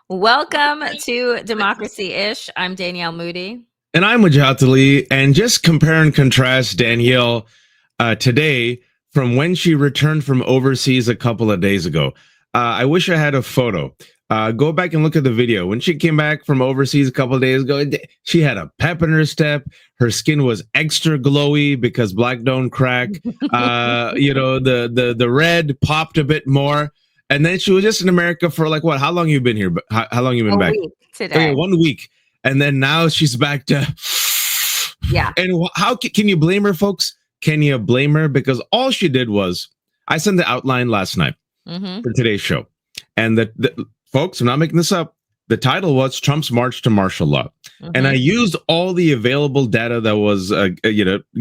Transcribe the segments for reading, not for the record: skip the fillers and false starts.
Welcome to Democracy-ish. I'm Danielle Moody. And I'm Wajatali. And just compare and contrast Danielle today from when she returned from overseas a couple of days ago. I wish I had a photo. Go back and look at the video. When she came back from overseas a couple of days ago, she had a pep in her step. Her skin was extra glowy because black don't crack. The red popped a bit more. And then she was just in America for like what? How long you been here? How long you been back? Week today. Okay, 1 week. And then now she's back to yeah. And how can you blame her, folks? Can you blame her? Because all she did was I sent the outline last night for today's show. And the folks, I'm not making this up. The title was Trump's March to Martial Law. And I used all the available data that was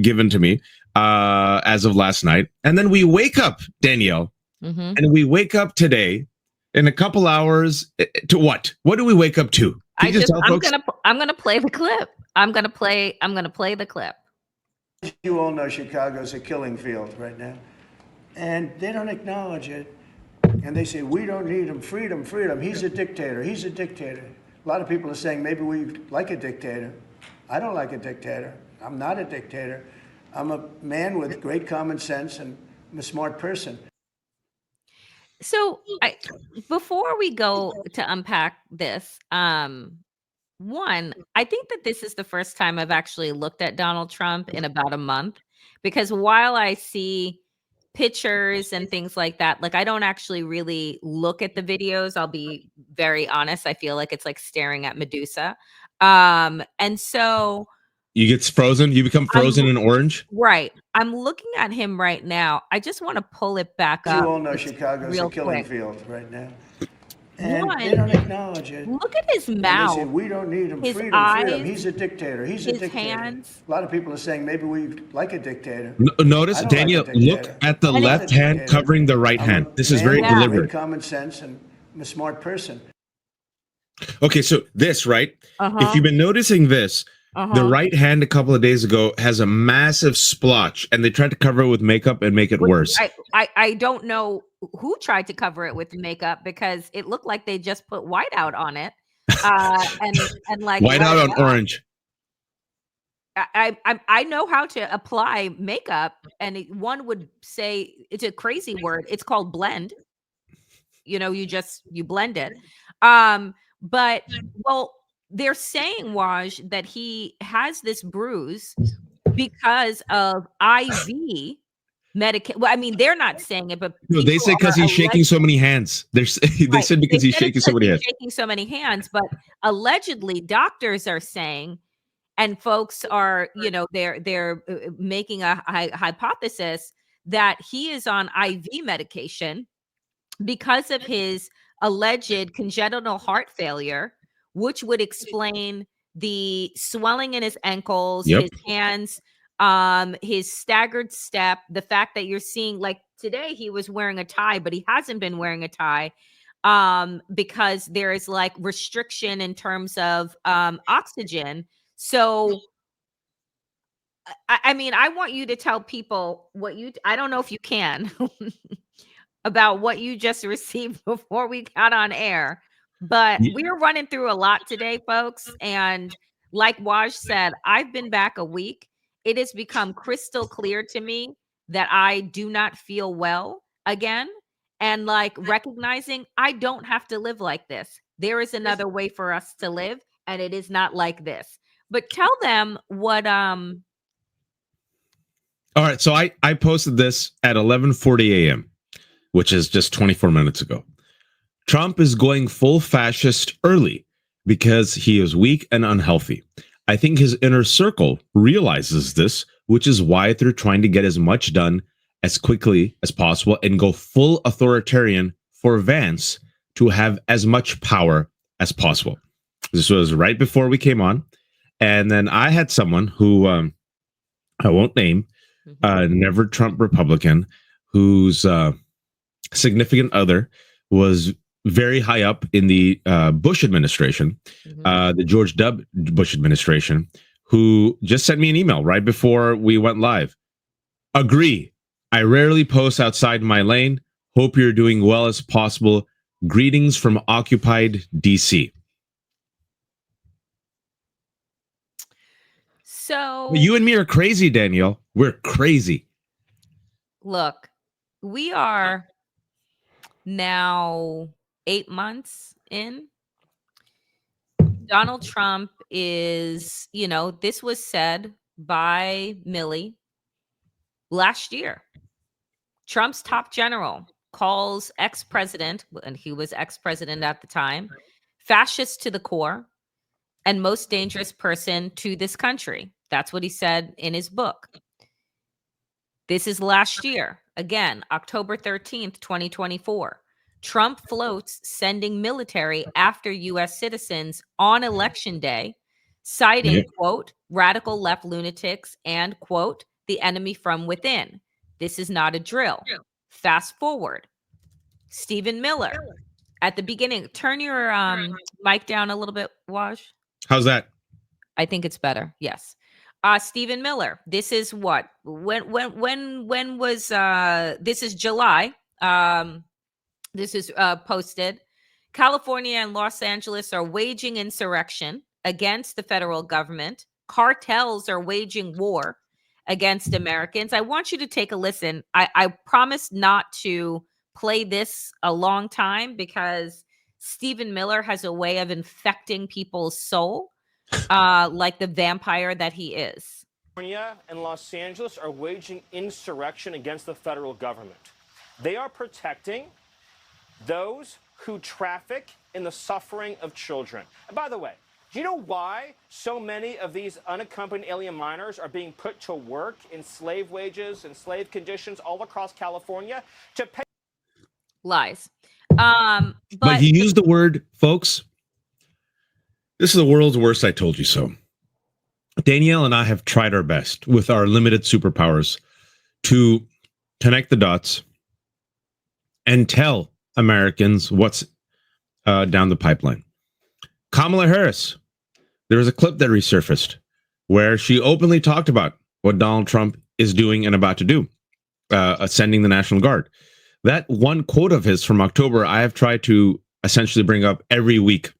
given to me as of last night. And then we wake up, Danielle, and we wake up today in a couple hours to what? What do we wake up to? I'm gonna play the clip. I'm gonna play the clip. You all know Chicago's a killing field right now, and they don't acknowledge it. And they say we don't need him. Freedom, freedom. He's a dictator. He's a dictator. A lot of people are saying maybe we like a dictator. I don't like a dictator. I'm not a dictator. I'm a man with great common sense, and I'm a smart person. So before we go to unpack this, one, I think that this is the first time I've actually looked at Donald Trump in about a month, because while I see pictures and things like that, like I don't actually really look at the videos. I'll be very honest. I feel like it's like staring at Medusa. And so you get frozen. You become frozen in orange. Right. I'm looking at him right now. I just want to pull it back up. You all know Chicago's a killing field right now. And One, they don't acknowledge it. Look at his mouth. They say, we don't need him. His Freedom, eyes, freedom. He's a dictator. He's a dictator. Hands. A lot of people are saying maybe we like a dictator. Notice, Daniel, like look at the left hand covering the right hand. This is very deliberate. Common sense, and I'm a smart person. Okay, so this, right? If you've been noticing this, the right hand a couple of days ago has a massive splotch, and they tried to cover it with makeup and make it worse. I don't know who tried to cover it with makeup, because it looked like they just put white out on it, and like white out on orange. I know how to apply makeup, and one would say it's a crazy word. It's called blend. You blend it. But well, they're saying, Waj, that he has this bruise because of IV medication. Well, I mean, they're not saying it, but no, they say because he's shaking so many hands. They said because he's shaking so many hands. Shaking so many hands, but allegedly, doctors are saying, and folks are, they're making a hypothesis that he is on IV medication because of his alleged congenital heart failure, which would explain the swelling in his ankles, his hands, his staggered step, the fact that you're seeing, like today he was wearing a tie, but he hasn't been wearing a tie because there is like restriction in terms of oxygen. So I mean, I want you to tell people I don't know if you can about what you just received before we got on air. But we're running through a lot today, folks. And like Waj said, I've been back a week. It has become crystal clear to me that I do not feel well again. And like recognizing I don't have to live like this. There is another way for us to live, and it is not like this. But tell them what All right, so I posted this at 11:40 a.m., which is just 24 minutes ago. Trump is going full fascist early because he is weak and unhealthy. I think his inner circle realizes this, which is why they're trying to get as much done as quickly as possible and go full authoritarian for Vance to have as much power as possible. This was right before we came on. And then I had someone who I won't name, never Trump Republican, whose significant other was very high up in the Bush administration, the George W. Bush administration, who just sent me an email right before we went live. Agree. I rarely post outside my lane. Hope you're doing well as possible. Greetings from occupied DC. So You and me are crazy, Danielle. We're crazy. look, we are now 8 months in. Donald Trump is, this was said by Milley last year. Trump's top general calls ex-president, and he was ex-president at the time, fascist to the core and most dangerous person to this country. That's what he said in his book. This is last year. Again, October 13th, 2024. Trump floats sending military after U.S. citizens on election day, citing, quote, radical left lunatics and, quote, the enemy from within. This is not a drill. Fast forward. Stephen Miller. At the beginning, turn your mic down a little bit, Waj. How's that? I think it's better. Yes. Stephen Miller. This is what? When was this is July. This is posted. California and Los Angeles are waging insurrection against the federal government. Cartels are waging war against Americans. I want you to take a listen. I promise not to play this a long time because Stephen Miller has a way of infecting people's soul, like the vampire that he is. California and Los Angeles are waging insurrection against the federal government. They are protecting those who traffic in the suffering of children. And by the way, do you know why so many of these unaccompanied alien minors are being put to work in slave wages and slave conditions all across California to pay? Lies. But he used the word, folks. This is the world's worst I told you so. Danielle and I have tried our best with our limited superpowers to connect the dots and tell Americans what's down the pipeline. Kamala Harris, there was a clip that resurfaced where she openly talked about what Donald Trump is doing and about to do, ascending the National Guard. That one quote of his from October, I have tried to essentially bring up every week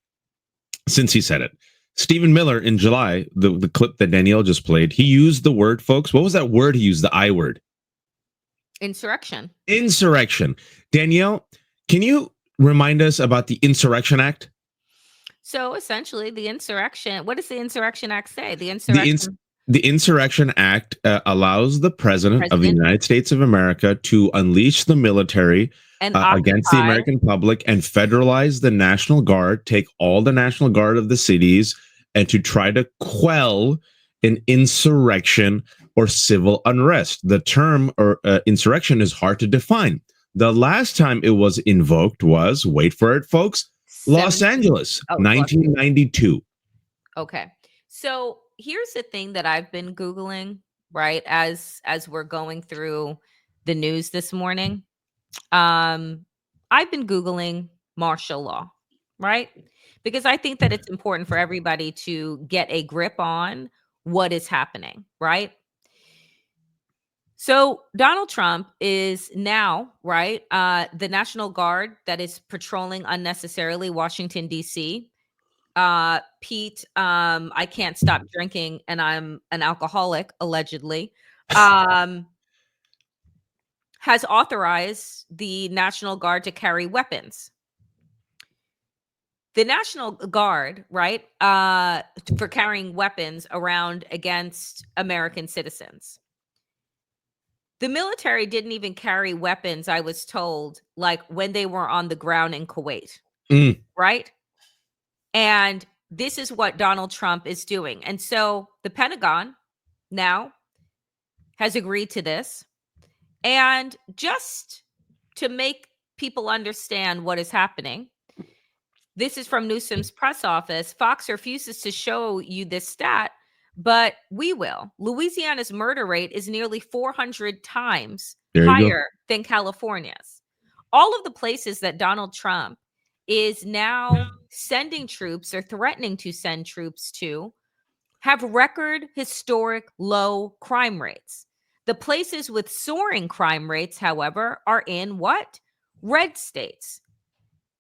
since he said it. Stephen Miller in July, the clip that Danielle just played, he used the word, folks. What was that word he used? The I word. Insurrection. Insurrection. Danielle, can you remind us about the Insurrection Act? So essentially, the insurrection. What does the Insurrection Act say? The insurrection. The Insurrection Act allows the president of the United States of America to unleash the military and against the American public and federalize the National Guard, take all the National Guard of the cities, and to try to quell an insurrection or civil unrest. The term or insurrection is hard to define. The last time it was invoked was, wait for it, folks, Los Angeles, 1992. Okay. So here's the thing that I've been Googling, right, as we're going through the news this morning. I've been Googling martial law, right? Because I think that it's important for everybody to get a grip on what is happening, right? So Donald Trump is now, right, the National Guard that is patrolling unnecessarily Washington, D.C. Pete, I can't stop drinking and I'm an alcoholic, allegedly, has authorized the National Guard to carry weapons. The National Guard, right, for carrying weapons around against American citizens. The military didn't even carry weapons, I was told, like when they were on the ground in Kuwait, right? And this is what Donald Trump is doing. And so the Pentagon now has agreed to this. And just to make people understand what is happening, this is from Newsom's press office. Fox refuses to show you this stat, but we will. Louisiana's murder rate is nearly 400 times higher than California's. All of the places that Donald Trump is now sending troops or threatening to send troops to have record historic low crime rates. The places with soaring crime rates, however, are in what? Red states.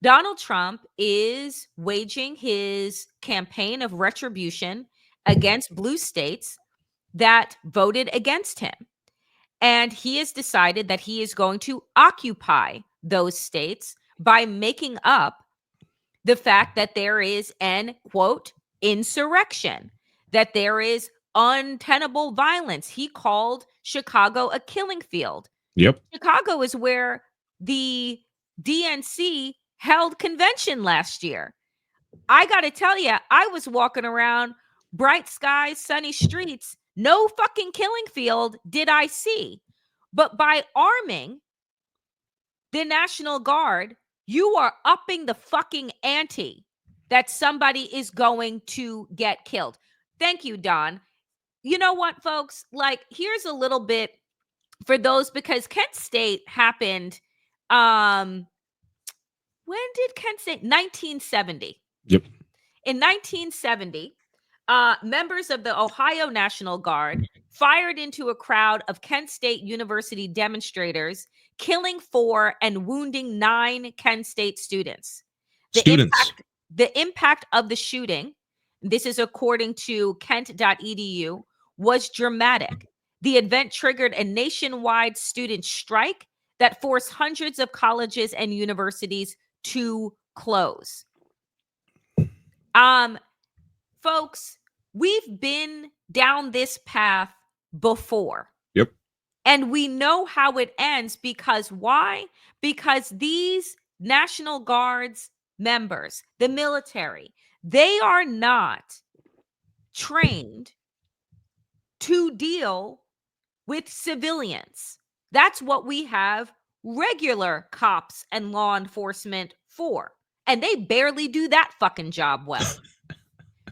Donald Trump is waging his campaign of retribution against blue states that voted against him. And he has decided that he is going to occupy those states by making up the fact that there is an, quote, insurrection, that there is untenable violence. He called Chicago a killing field. Yep. Chicago is where the DNC held convention last year. I got to tell you, I was walking around bright skies, sunny streets. No fucking killing field did I see. But by arming the National Guard, you are upping the fucking ante that somebody is going to get killed. Thank you, Don. You know what, folks? Like, here's a little bit for those, because Kent State happened. When did Kent State? 1970. Yep. In 1970, members of the Ohio National Guard fired into a crowd of Kent State University demonstrators, killing 4 and wounding 9 Kent State students. The impact of the shooting, this is according to kent.edu, was dramatic. The event triggered a nationwide student strike that forced hundreds of colleges and universities to close. Folks, we've been down this path before. Yep. And we know how it ends, because why? Because these National Guards members, the military, they are not trained to deal with civilians. That's what we have regular cops and law enforcement for. And they barely do that fucking job well.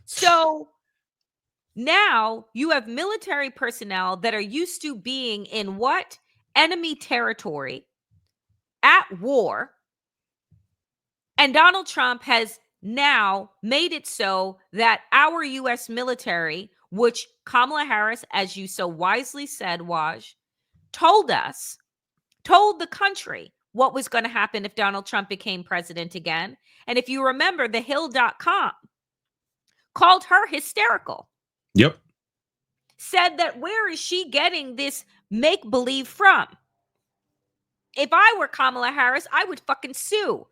So now you have military personnel that are used to being in what? Enemy territory, at war. And Donald Trump has now made it so that our U.S. military, which Kamala Harris, as you so wisely said, Waj, told the country what was going to happen if Donald Trump became president again. And if you remember, thehill.com called her hysterical. Yep. Said that where is she getting this make-believe from? If I were Kamala Harris, I would fucking sue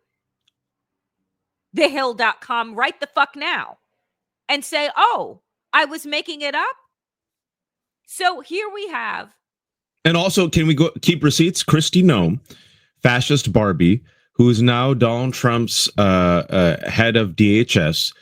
thehill.com right the fuck now and say, oh, I was making it up. So here we have. And also, can we keep receipts? Kristi Noem, fascist Barbie, who is now Donald Trump's head of DHS,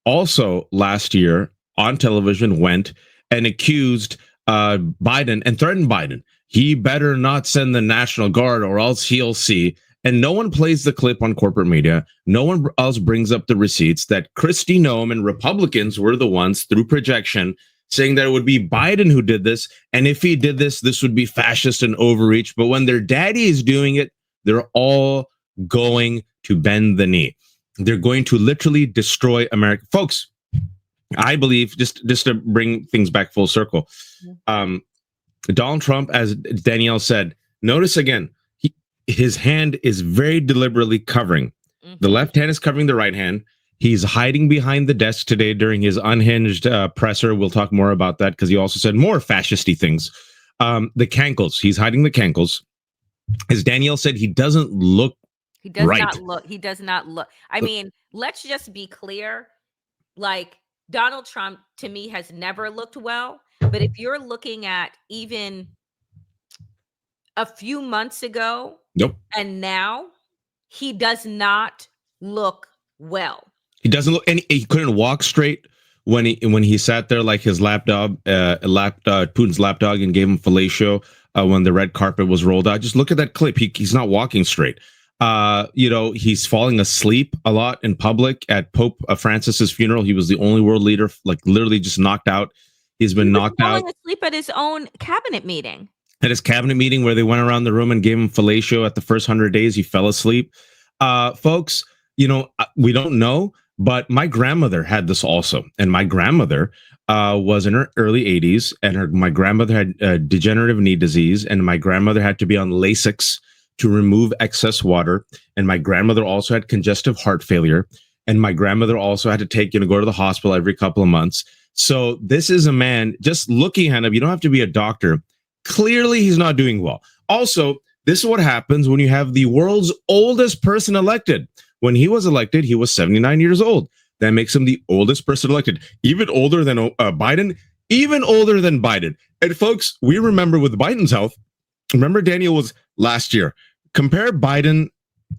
also last year on television went and accused Biden and threatened Biden. He better not send the National Guard or else he'll see. And no one plays the clip on corporate media. No one else brings up the receipts that Kristi Noem and Republicans were the ones through projection saying that it would be Biden who did this. And if he did this, this would be fascist and overreach. But when their daddy is doing it, they're all going to bend the knee. They're going to literally destroy America. Folks, I believe, just to bring things back full circle, Donald Trump, as Danielle said, notice again, his hand is very deliberately covering. The left hand is covering the right hand. He's hiding behind the desk today during his unhinged presser. We'll talk more about that because he also said more fascisty things. The cankles. He's hiding the cankles. As Danielle said, he doesn't look He does right. not look. He does not look. I mean, let's just be clear. Like, Donald Trump, to me, has never looked well. But if you're looking at even a few months ago, Nope. and now, he does not look well. He doesn't look, and he couldn't walk straight when he sat there like his Putin's lapdog, and gave him fellatio when the red carpet was rolled out. Just look at that clip. He's not walking straight. He's falling asleep a lot in public. At Pope Francis's funeral, he was the only world leader, like literally just knocked out. He's been knocked out. Falling asleep at his own cabinet meeting. At his cabinet meeting where they went around the room and gave him fellatio at the first 100 days, he fell asleep. Folks, we don't know, but my grandmother had this also. And my grandmother was in her early 80s, and my grandmother had degenerative knee disease, and my grandmother had to be on Lasix to remove excess water. And my grandmother also had congestive heart failure. And my grandmother also had to go to the hospital every couple of months. So this is a man, just looking at him, you don't have to be a doctor. Clearly, he's not doing well. Also, this is what happens when you have the world's oldest person elected. When he was elected, he was 79 years old. That makes him the oldest person elected, even older than Biden, even older than Biden. And folks, we remember with Biden's health, remember Daniel was last year. Compare Biden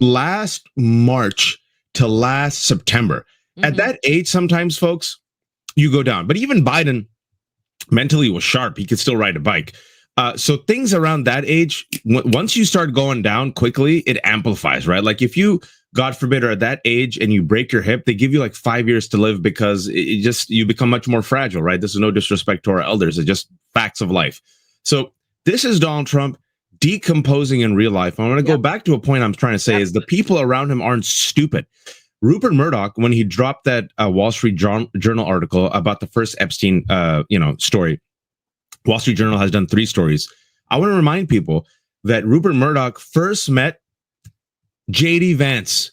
last March to last September. At that age, sometimes, folks, you go down. But even Biden mentally was sharp. He could still ride a bike. So things around that age, once you start going down quickly, it amplifies, right? Like if you, God forbid, are at that age and you break your hip, they give you like 5 years to live because you become much more fragile, right? This is no disrespect to our elders. It's just facts of life. So this is Donald Trump decomposing in real life. I want to go back to a point I'm trying to say is the people around him aren't stupid. Rupert Murdoch, when he dropped that Wall Street Journal article about the first Epstein, story, Wall Street Journal has done 3 stories. I want to remind people that Rupert Murdoch first met JD Vance,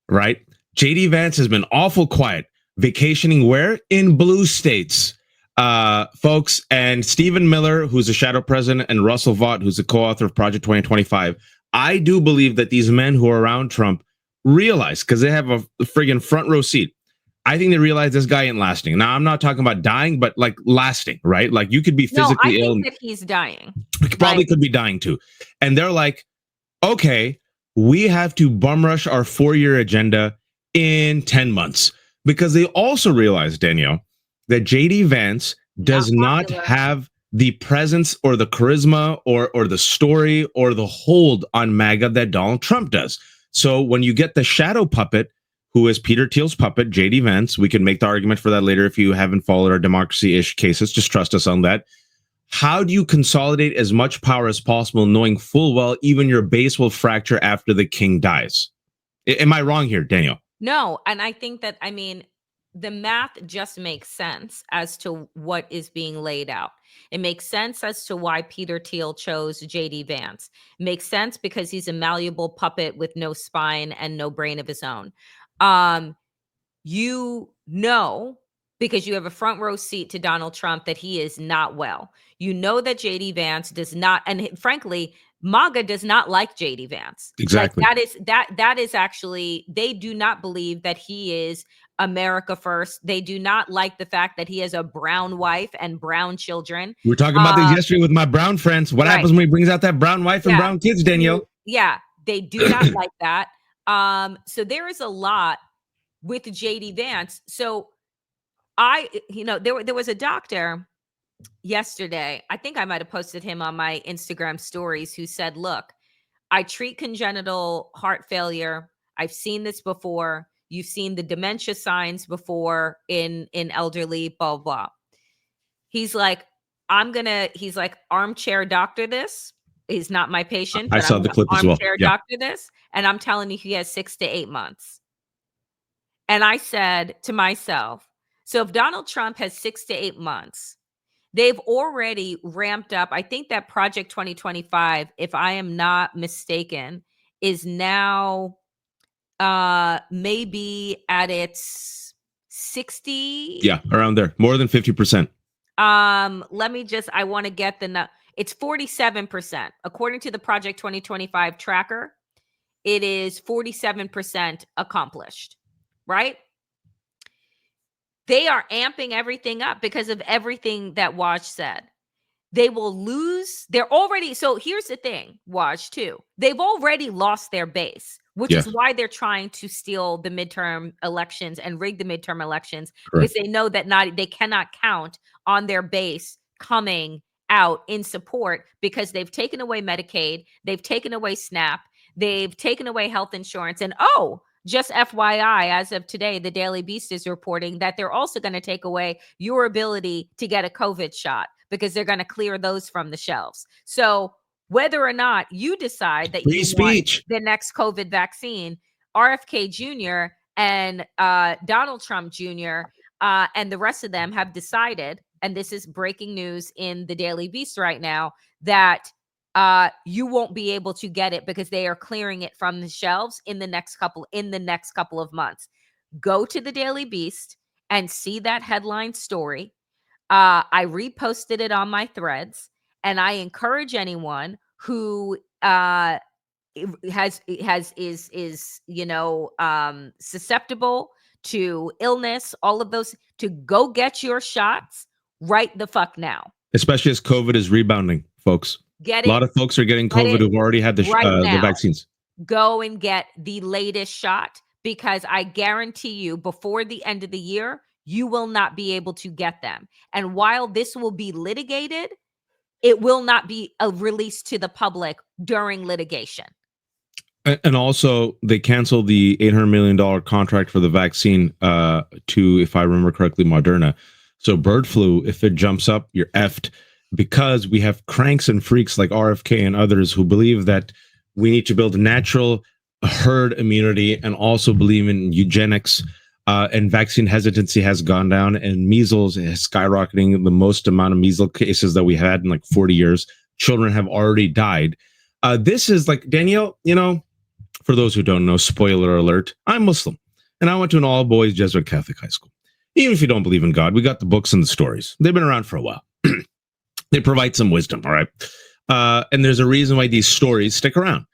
right? JD Vance has been awful quiet, vacationing where? In blue states, folks. And Stephen Miller, who's a shadow president, and Russell Vought, who's the co-author of Project 2025. I do believe that these men who are around Trump realize, because they have a friggin' front row seat, I think they realize this guy ain't lasting. Now, I'm not talking about dying, but like lasting, right? Like you could be physically ill. I think that he's dying. Probably could be dying too. And they're like, okay, we have to bum rush our 4-year agenda in 10 months. Because they also realize, Danielle, that JD Vance does not have the presence or the charisma or the story or the hold on MAGA that Donald Trump does. So when you get the shadow puppet, who is Peter Thiel's puppet, JD Vance, we can make the argument for that later if you haven't followed our democracy-ish cases. Just trust us on that. How do you consolidate as much power as possible, knowing full well even your base will fracture after the king dies? Am I wrong here, Daniel? No, and I think that, the math just makes sense as to what is being laid out. It makes sense as to why Peter Thiel chose JD Vance. It makes sense because he's a malleable puppet with no spine and no brain of his own. Because you have a front row seat to Donald Trump, that he is not well. You know that JD Vance does not, and frankly, MAGA does not like JD Vance. Exactly. Like that is actually, they do not believe that he is America first. They do not like the fact that he has a brown wife and brown children. We were talking about this yesterday with my brown friends. What happens when he brings out that brown wife and brown kids, Danielle? Yeah, they do not like that. So there is a lot with JD Vance. So there was a doctor yesterday, I think I might have posted him on my Instagram stories, who said, look, I treat congenital heart failure. I've seen this before. You've seen the dementia signs before in elderly, blah, blah. He's like, armchair doctor this. He's not my patient. I saw the clip as well. Armchair doctor this. And I'm telling you, he has 6 to 8 months. And I said to myself, so if Donald Trump has 6 to 8 months, they've already ramped up. I think that Project 2025, if I am not mistaken, is now maybe at its 60. Yeah, around there. More than 50%. I want to get it's 47%. According to the Project 2025 tracker, it is 47% accomplished, right? They are amping everything up because of everything that Waj said. They will lose. So here's the thing, Waj, too. They've already lost their base, which is why they're trying to steal the midterm elections and rig the midterm elections. Correct. Because they know that they cannot count on their base coming out in support, because they've taken away Medicaid, they've taken away SNAP, they've taken away health insurance, and just FYI, as of today, the Daily Beast is reporting that they're also going to take away your ability to get a COVID shot, because they're going to clear those from the shelves. So whether or not you decide that you want the next COVID vaccine, RFK Jr. and Donald Trump Jr. And the rest of them have decided, and this is breaking news in the Daily Beast right now, that you won't be able to get it because they are clearing it from the shelves in the next couple of months. Go to the Daily Beast and see that headline story. I reposted it on my threads, and I encourage anyone who is susceptible to illness, all of those, to go get your shots right the fuck now. Especially as COVID is rebounding, folks. Get A it. lot of folks are getting COVID who've already had the right the now. vaccines. Go and get the latest shot, because I guarantee you before the end of the year, you will not be able to get them. And while this will be litigated, it will not be released to the public during litigation. And also, they canceled the $800 million contract for the vaccine to, if I remember correctly, Moderna. So bird flu, if it jumps up, you're effed, because we have cranks and freaks like RFK and others who believe that we need to build natural herd immunity and also believe in eugenics. And vaccine hesitancy has gone down, and measles is skyrocketing, the most amount of measles cases that we had in like 40 years. Children have already died. This is like, Danielle, for those who don't know, spoiler alert, I'm Muslim, and I went to an all-boys Jesuit Catholic high school. Even if you don't believe in God, we got the books and the stories. They've been around for a while. They provide some wisdom, all right? And there's a reason why these stories stick around.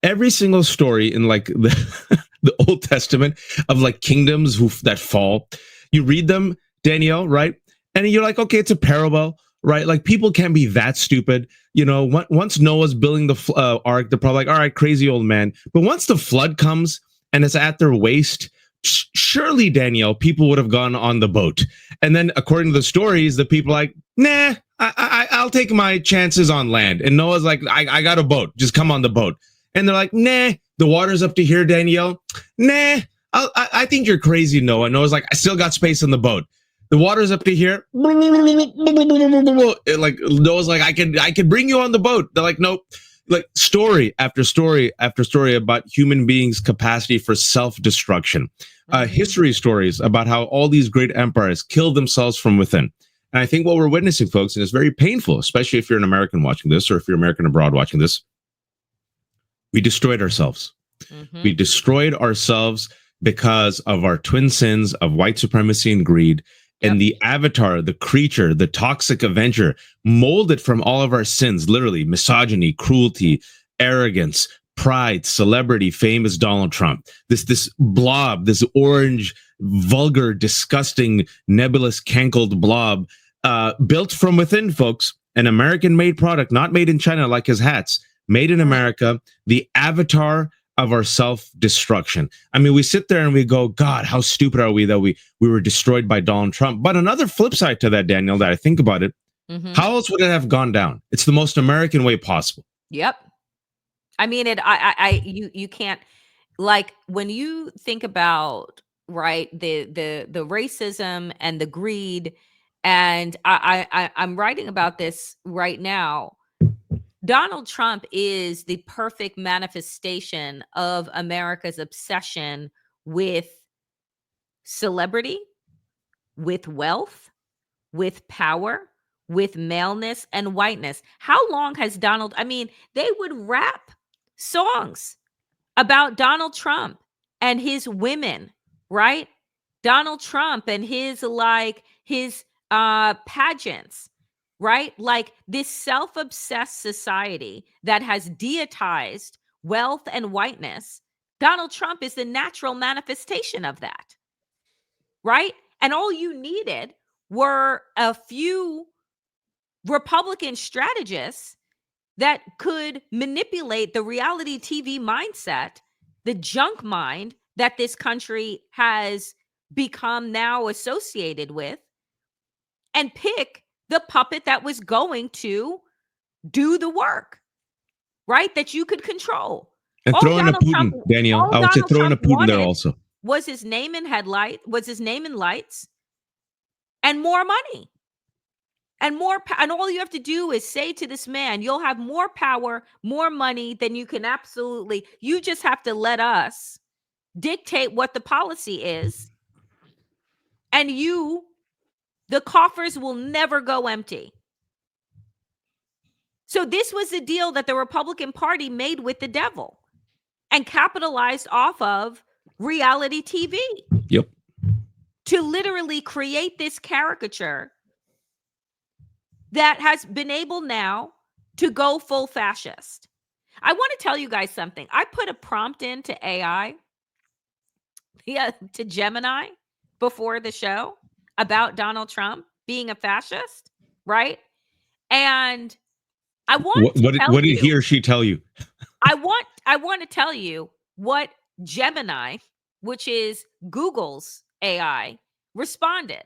Every single story in like the Old Testament of like kingdoms that fall, you read them, Danielle, right? And you're like, okay, it's a parable, right? Like, people can't be that stupid. Once Noah's building the ark, they're probably like, all right, crazy old man. But once the flood comes and it's at their waist, surely, Danielle, people would have gone on the boat. And then, according to the stories, the people are like, nah, I'll take my chances on land. And Noah's like, I got a boat. Just come on the boat. And they're like, nah, the water's up to here, Danielle. Nah, I think you're crazy, Noah. Noah's like, I still got space on the boat. The water's up to here. Like, Noah's like, I can bring you on the boat. They're like, nope. Like, story after story after story about human beings' capacity for self-destruction. History stories about how all these great empires killed themselves from within. And I think what we're witnessing, folks, and it's very painful, especially if you're an American watching this, or if you're American abroad watching this, we destroyed ourselves. We destroyed ourselves because of our twin sins of white supremacy and greed. And the avatar, the creature, the toxic Avenger, molded from all of our sins, literally misogyny, cruelty, arrogance, pride, celebrity, famous Donald Trump. This blob, this orange, vulgar, disgusting, nebulous, cankled blob, built from within, folks. An American-made product, not made in China like his hats, made in America, the avatar of our self-destruction. I mean, we sit there and we go, God, how stupid are we that we were destroyed by Donald Trump? But another flip side to that, Daniel, that I think about it, how else would it have gone down? It's the most American way possible. Yep. I mean, you can't, like, when you think about, right, the racism and the greed, and I'm writing about this right now. Donald Trump is the perfect manifestation of America's obsession with celebrity, with wealth, with power, with maleness and whiteness. How long has they would rap songs about Donald Trump and his women, right? Donald Trump and his pageants, right? Like, this self-obsessed society that has deitized wealth and whiteness. Donald Trump is the natural manifestation of that, right? And all you needed were a few Republican strategists that could manipulate the reality TV mindset, the junk mind that this country has become now associated with, and pick the puppet that was going to do the work, right? That you could control. And throw in a Putin, Daniel. I would say throw in a Putin there also. Was his name in lights, and more money. And all you have to do is say to this man, you'll have more power, more money than you can you just have to let us dictate what the policy is. And the coffers will never go empty. So this was a deal that the Republican Party made with the devil and capitalized off of reality TV Yep. to literally create this caricature that has been able now to go full fascist. I want to tell you guys something. I put a prompt into AI, to Gemini before the show about Donald Trump being a fascist, right? And I want to tell What did he you, or she tell you? I want to tell you what Gemini, which is Google's AI, responded.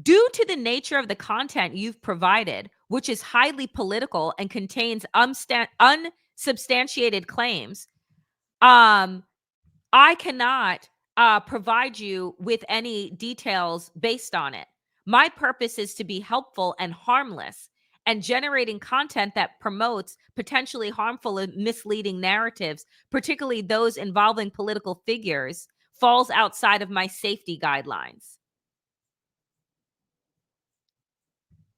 Due to the nature of the content you've provided, which is highly political and contains unsubstantiated claims, I cannot provide you with any details based on it. My purpose is to be helpful and harmless, and generating content that promotes potentially harmful and misleading narratives, particularly those involving political figures, falls outside of my safety guidelines.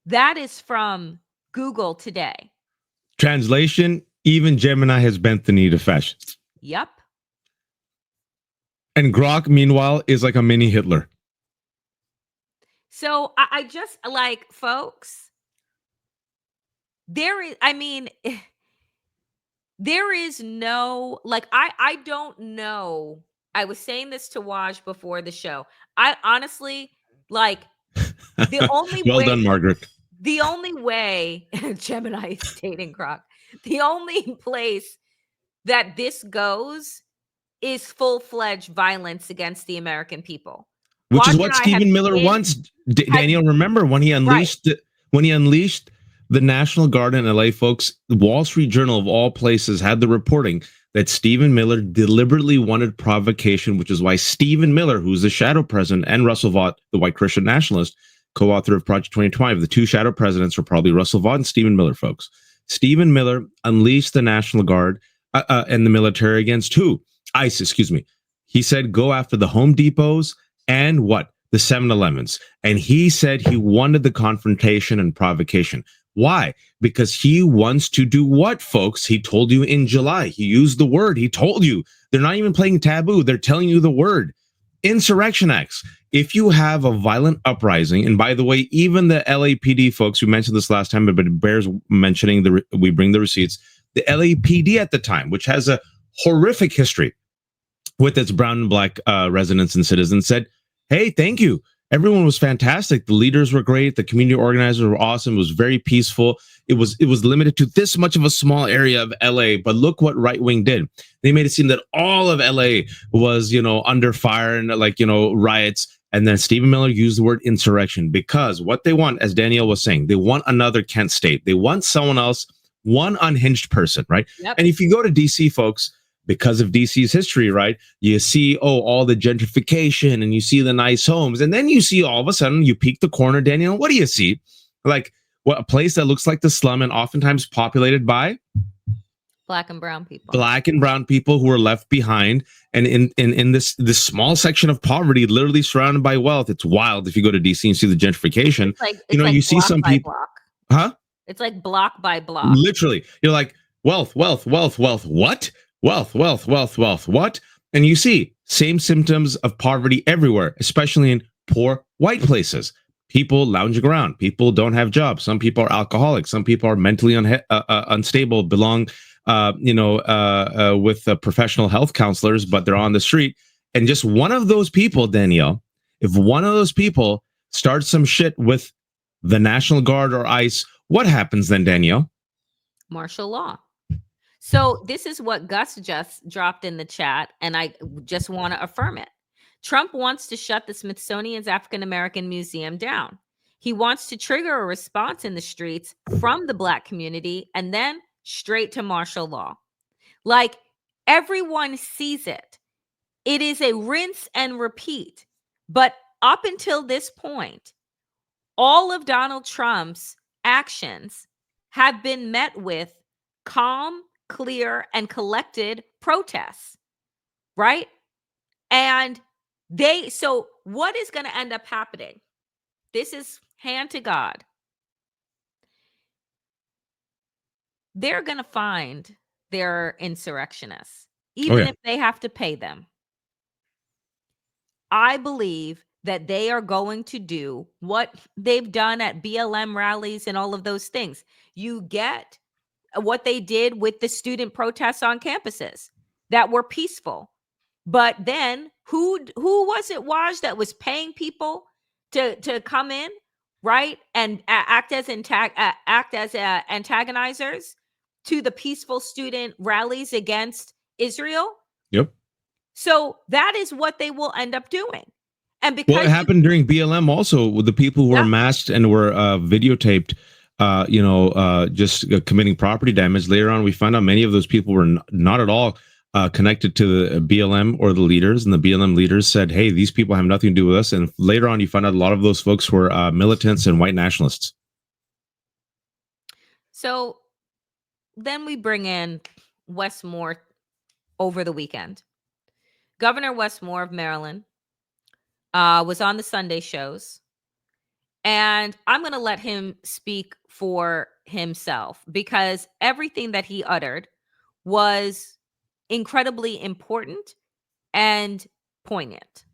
That is from Google today. Translation, even Gemini has bent the knee to fascists. Yep. And Grok, meanwhile, is like a mini Hitler. So I just like, folks, there is, I mean, there is no, like, I don't know. I was saying this to Waj before the show. I honestly, like, the only Well way, done, Margaret. the only way, Gemini is dating Grok, the only place that this goes is full-fledged violence against the American people. Which is Waj and what I have Stephen Miller been, wants. Daniel, remember when he right. unleashed the National Guard in LA, folks? The Wall Street Journal of all places had the reporting that Stephen Miller deliberately wanted provocation, which is why Stephen Miller, who's the shadow president, and Russell Vought, the white Christian nationalist, co-author of Project 2020, the two shadow presidents are probably Russell Vought and Stephen Miller, folks. Stephen Miller unleashed the National Guard and the military against who? ICE, excuse me. He said, go after the Home Depots and what? The 7-Elevens. And he said he wanted the confrontation and provocation. Why? Because he wants to do what, folks? He told you in July. He used the word. He told you. They're not even playing taboo. They're telling you the word. Insurrection acts. If you have a violent uprising, and by the way, even the LAPD folks, we mentioned this last time, but it bears mentioning, we bring the receipts. The LAPD at the time, which has a horrific history with its brown and black residents and citizens, said, hey, thank you. Everyone was fantastic. The leaders were great. The community organizers were awesome. It was very peaceful. It was limited to this much of a small area of LA. But look what right wing did. They made it seem that all of LA was, under fire and riots. And then Stephen Miller used the word insurrection because what they want, as Danielle was saying, they want another Kent State. They want someone else, one unhinged person, right? Yep. And if you go to DC, folks, because of DC's history, right? You see, all the gentrification and you see the nice homes. And then you see all of a sudden you peek the corner, Daniel. What do you see? Like a place that looks like the slum and oftentimes populated by Black and brown people. Black and brown people who are left behind. And in this small section of poverty, literally surrounded by wealth. It's wild if you go to DC and see the gentrification. It's like you see some people. block. Huh? It's like block by block. Literally. You're like, wealth, wealth, wealth, wealth. What? Wealth, wealth, wealth, wealth. What? And you see same symptoms of poverty everywhere, especially in poor white places. People lounging around. People don't have jobs. Some people are alcoholics. Some people are mentally unstable, belong, with professional health counselors, but they're on the street. And just one of those people, Danielle, if one of those people starts some shit with the National Guard or ICE, what happens then, Danielle? Martial law. So this is what Gus just dropped in the chat, and I just want to affirm it. Trump wants to shut the Smithsonian's African American Museum down. He wants to trigger a response in the streets from the Black community and then straight to martial law. Like, everyone sees it. It is a rinse and repeat. But up until this point, all of Donald Trump's actions have been met with calm, clear, and collected protests, right? And so what is going to end up happening? This is hand to God. they're going to find their insurrectionists, Oh, even yeah. if they have to pay them. I believe that they are going to do what they've done at BLM rallies and all of those things. You get what they did with the student protests on campuses that were peaceful. But then who was it, Waj, that was paying people to come in, right, and act as antagonizers to the peaceful student rallies against Israel? Yep. So that is what they will end up doing. And Well, because it happened during BLM also with the people who were masked and were videotaped, just committing property damage. Later on, we found out many of those people were not at all connected to the BLM or the leaders. And the BLM leaders said, hey, these people have nothing to do with us. And later on, you find out a lot of those folks were militants and white nationalists. So then we bring in Wes Moore over the weekend. Governor Wes Moore of Maryland was on the Sunday shows. And I'm going to let him speak for himself because everything that he uttered was incredibly important and poignant.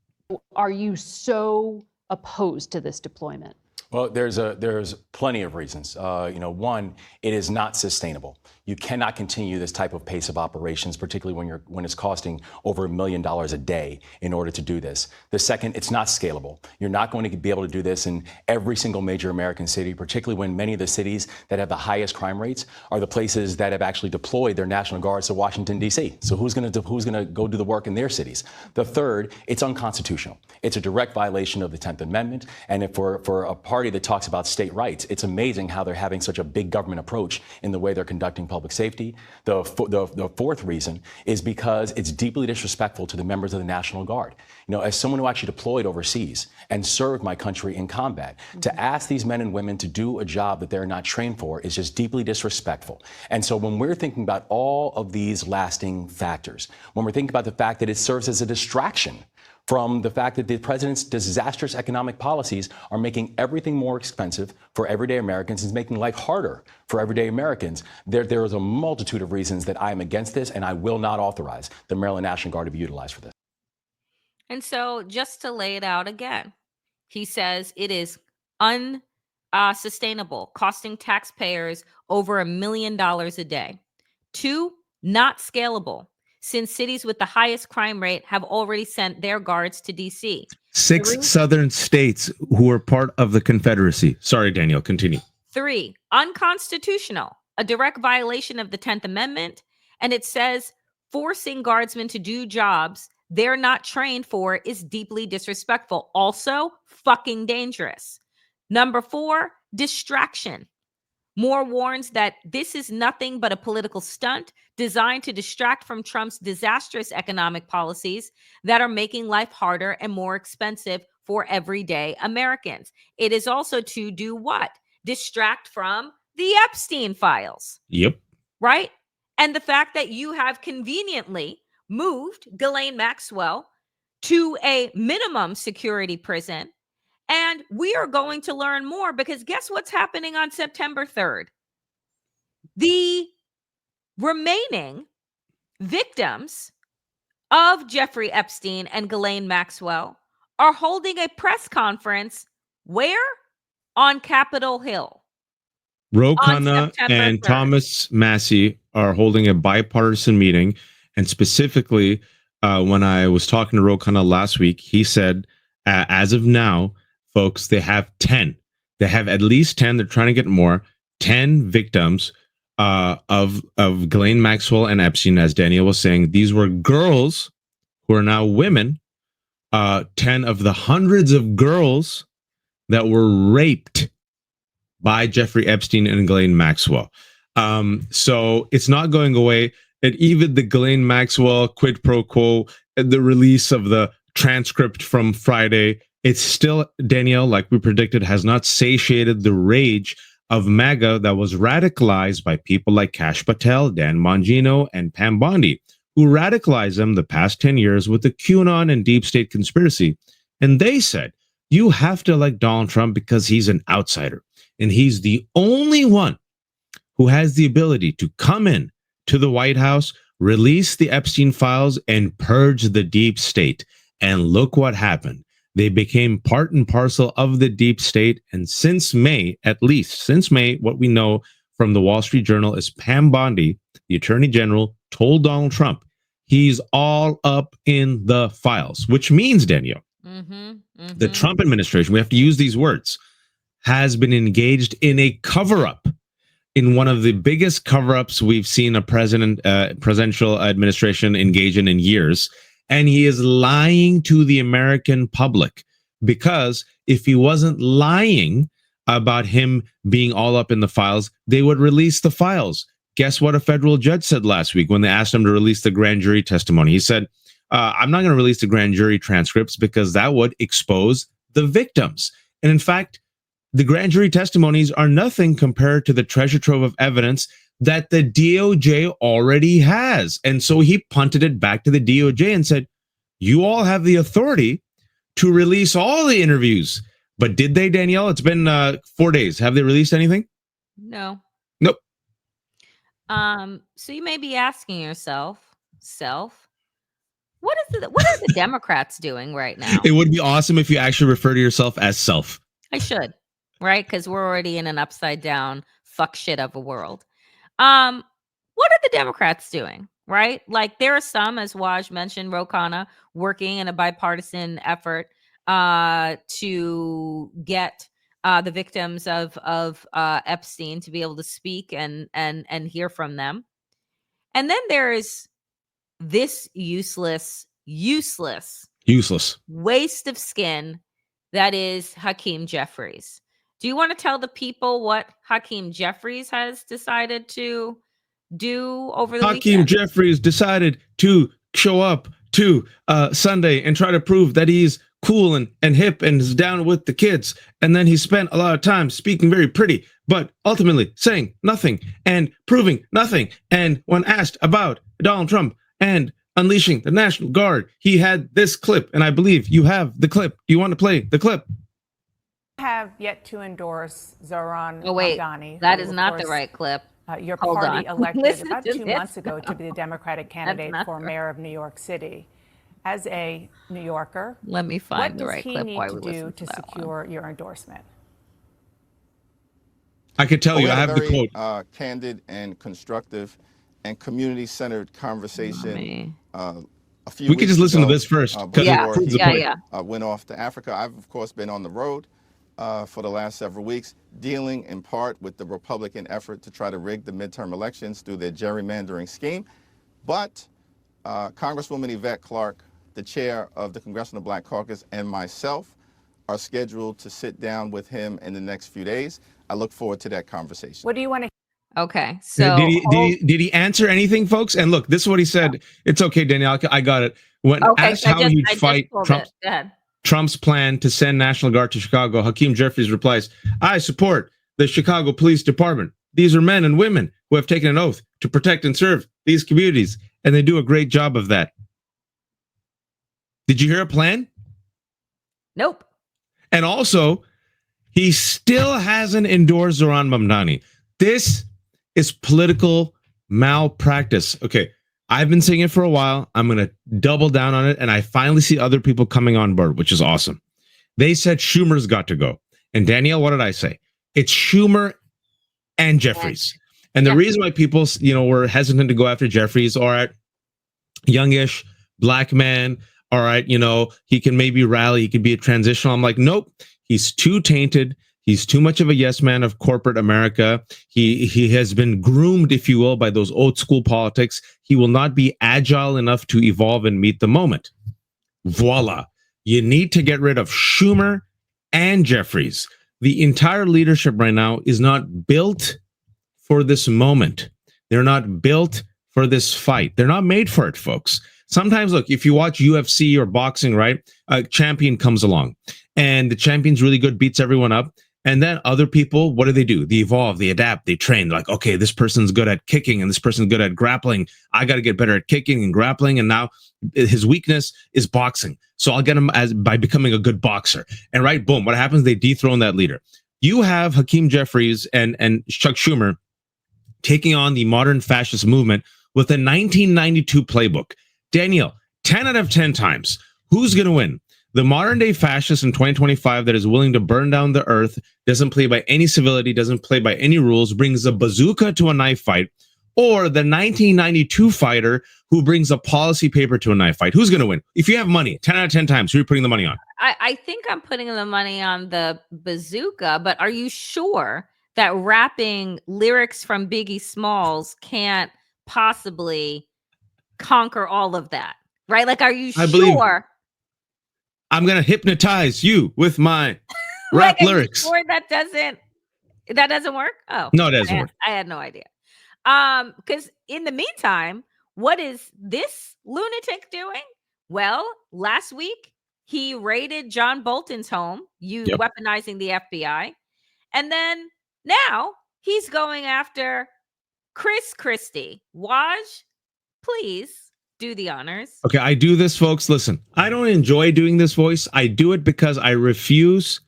Are you so opposed to this deployment? Well, there's plenty of reasons. One, it is not sustainable. You cannot continue this type of pace of operations, particularly when it's costing over $1 million a day in order to do this. The second, it's not scalable. You're not going to be able to do this in every single major American city, particularly when many of the cities that have the highest crime rates are the places that have actually deployed their National Guards to Washington, D.C. So who's going to go do the work in their cities? The third, it's unconstitutional. It's a direct violation of the 10th Amendment. And if for a party that talks about state rights, it's amazing how they're having such a big government approach in the way they're conducting public safety. The fourth reason is because it's deeply disrespectful to the members of the National Guard. As someone who actually deployed overseas and served my country in combat, to ask these men and women to do a job that they're not trained for is just deeply disrespectful. And so when we're thinking about all of these lasting factors, when we're thinking about the fact that it serves as a distraction from the fact that the president's disastrous economic policies are making everything more expensive for everyday Americans and making life harder for everyday Americans, there is a multitude of reasons that I am against this, and I will not authorize the Maryland National Guard to be utilized for this. And so just to lay it out again, he says it is unsustainable, costing taxpayers over $1 million a day. 2, not scalable, since cities with the highest crime rate have already sent their guards to D.C. 6 3, southern states who are part of the Confederacy. Sorry, Daniel, continue. 3, unconstitutional, a direct violation of the 10th Amendment. And it says forcing guardsmen to do jobs they're not trained for is deeply disrespectful. Also, fucking dangerous. Number 4, distraction. Moore warns that this is nothing but a political stunt designed to distract from Trump's disastrous economic policies that are making life harder and more expensive for everyday Americans. It is also to do what? Distract from the Epstein files. Yep. Right? And the fact that you have conveniently moved Ghislaine Maxwell to a minimum security prison. And we are going to learn more because guess what's happening on September 3rd? The remaining victims of Jeffrey Epstein and Ghislaine Maxwell are holding a press conference where? On Capitol Hill. Ro Khanna and 3rd. Thomas Massie are holding a bipartisan meeting. And specifically, when I was talking to Ro Khanna last week, he said, as of now, folks, they have 10. They have at least 10. They're trying to get more. 10 victims of Ghislaine Maxwell and Epstein, as Daniel was saying. These were girls who are now women. 10 of the hundreds of girls that were raped by Jeffrey Epstein and Ghislaine Maxwell. So it's not going away. And even the Ghislaine Maxwell quid pro quo, the release of the transcript from Friday, it's still, Danielle, like we predicted, has not satiated the rage of MAGA that was radicalized by people like Kash Patel, Dan Bongino, and Pam Bondi, who radicalized them the past 10 years with the QAnon and deep state conspiracy. And they said, you have to elect Donald Trump because he's an outsider. And he's the only one who has the ability to come in to the White House, release the Epstein files, and purge the deep state. And look what happened. They became part and parcel of the deep state. And since May, at least since May, what we know from the Wall Street Journal is Pam Bondi, the Attorney General, told Donald Trump he's all up in the files, which means, Danielle, the Trump administration, we have to use these words, has been engaged in a cover-up, in one of the biggest cover-ups we've seen a presidential administration engage in years. And he is lying to the American public, because if he wasn't lying about him being all up in the files, they would release the files. Guess what a federal judge said last week when they asked him to release the grand jury testimony? He said, I'm not going to release the grand jury transcripts because that would expose the victims. And in fact, the grand jury testimonies are nothing compared to the treasure trove of evidence that the DOJ already has. And so he punted it back to the DOJ and said, you all have the authority to release all the interviews. But did they, Danielle? It's been 4 days. Have they released anything? No. Nope. So you may be asking yourself, what are the Democrats doing right now? It would be awesome if you actually refer to yourself as self. I should, right? Because we're already in an upside down fuck shit of a world. What are the Democrats doing, right? Like, there are some, as Waj mentioned, Ro Khanna, working in a bipartisan effort to get the victims of Epstein to be able to speak and hear from them. And then there is this useless waste of skin that is Hakeem Jeffries. Do you want to tell the people what Hakeem Jeffries has decided to do over the weekend? Hakeem Jeffries decided to show up to Sunday and try to prove that he's cool and hip and is down with the kids. And then he spent a lot of time speaking very pretty, but ultimately saying nothing and proving nothing. And when asked about Donald Trump and unleashing the National Guard, he had this clip, and I believe you have the clip. Do you want to play the clip? Have yet to endorse Zohran Mamdani. That is not the right clip. Your party elected about 2 months ago to be the Democratic candidate for mayor of New York City. As a New Yorker, let me find the right clip. What does he need to do to secure your endorsement? I could tell you, I have the quote. Candid and constructive and community-centered conversation. We could just listen to this first. Went off to Africa. I've, of course, been on the road for the last several weeks, dealing in part with the Republican effort to try to rig the midterm elections through their gerrymandering scheme. But Congresswoman Yvette Clarke, the chair of the Congressional Black Caucus, and myself are scheduled to sit down with him in the next few days. I look forward to that conversation. What do you want to? Okay, so did he answer anything, folks? And look, this is what he said. It's okay, Danielle, I got it. When asked how he'd fight Trump's plan to send National Guard to Chicago, Hakeem Jeffries replies, I support the Chicago Police Department. These are men and women who have taken an oath to protect and serve these communities, and they do a great job of that. Did you hear a plan? Nope. And also, he still hasn't endorsed Zohran Mamdani. This is political malpractice. Okay, I've been saying it for a while. I'm going to double down on it, and I finally see other people coming on board, which is awesome. They said Schumer's got to go. And Danielle, what did I say? It's Schumer and Jeffries. And the reason why people, were hesitant to go after Jeffries, all right, youngish, black man, all right, he can maybe rally, he could be a transitional. I'm like, nope, he's too tainted. He's too much of a yes man of corporate America. He has been groomed, if you will, by those old school politics. He will not be agile enough to evolve and meet the moment. Voila. You need to get rid of Schumer and Jeffries. The entire leadership right now is not built for this moment. They're not built for this fight. They're not made for it, folks. Sometimes, look, if you watch UFC or boxing, right, a champion comes along and the champion's really good, beats everyone up. And then other people, what do? They evolve, they adapt, they train. Like, okay, this person's good at kicking and this person's good at grappling. I got to get better at kicking and grappling. And now his weakness is boxing. So I'll get him by becoming a good boxer. And right, boom, what happens? They dethrone that leader. You have Hakeem Jeffries and Chuck Schumer taking on the modern fascist movement with a 1992 playbook. Danielle, 10 out of 10 times, who's going to win? The modern day fascist in 2025 that is willing to burn down the earth, doesn't play by any civility, doesn't play by any rules, brings a bazooka to a knife fight, or the 1992 fighter who brings a policy paper to a knife fight? Who's going to win? If you have money, 10 out of 10 times, who are you putting the money on? I think I'm putting the money on the bazooka, but are you sure that rapping lyrics from Biggie Smalls can't possibly conquer all of that? Right? Like, are you sure? I'm going to hypnotize you with my rap lyrics. Sure that doesn't work? Oh. No, it doesn't work. I had no idea. Because in the meantime, what is this lunatic doing? Well, last week he raided John Bolton's home, weaponizing the FBI. And then now he's going after Chris Christie. Waj, please do the honors. Okay, I do this, folks. Listen, I don't enjoy doing this voice. I do it because I refuse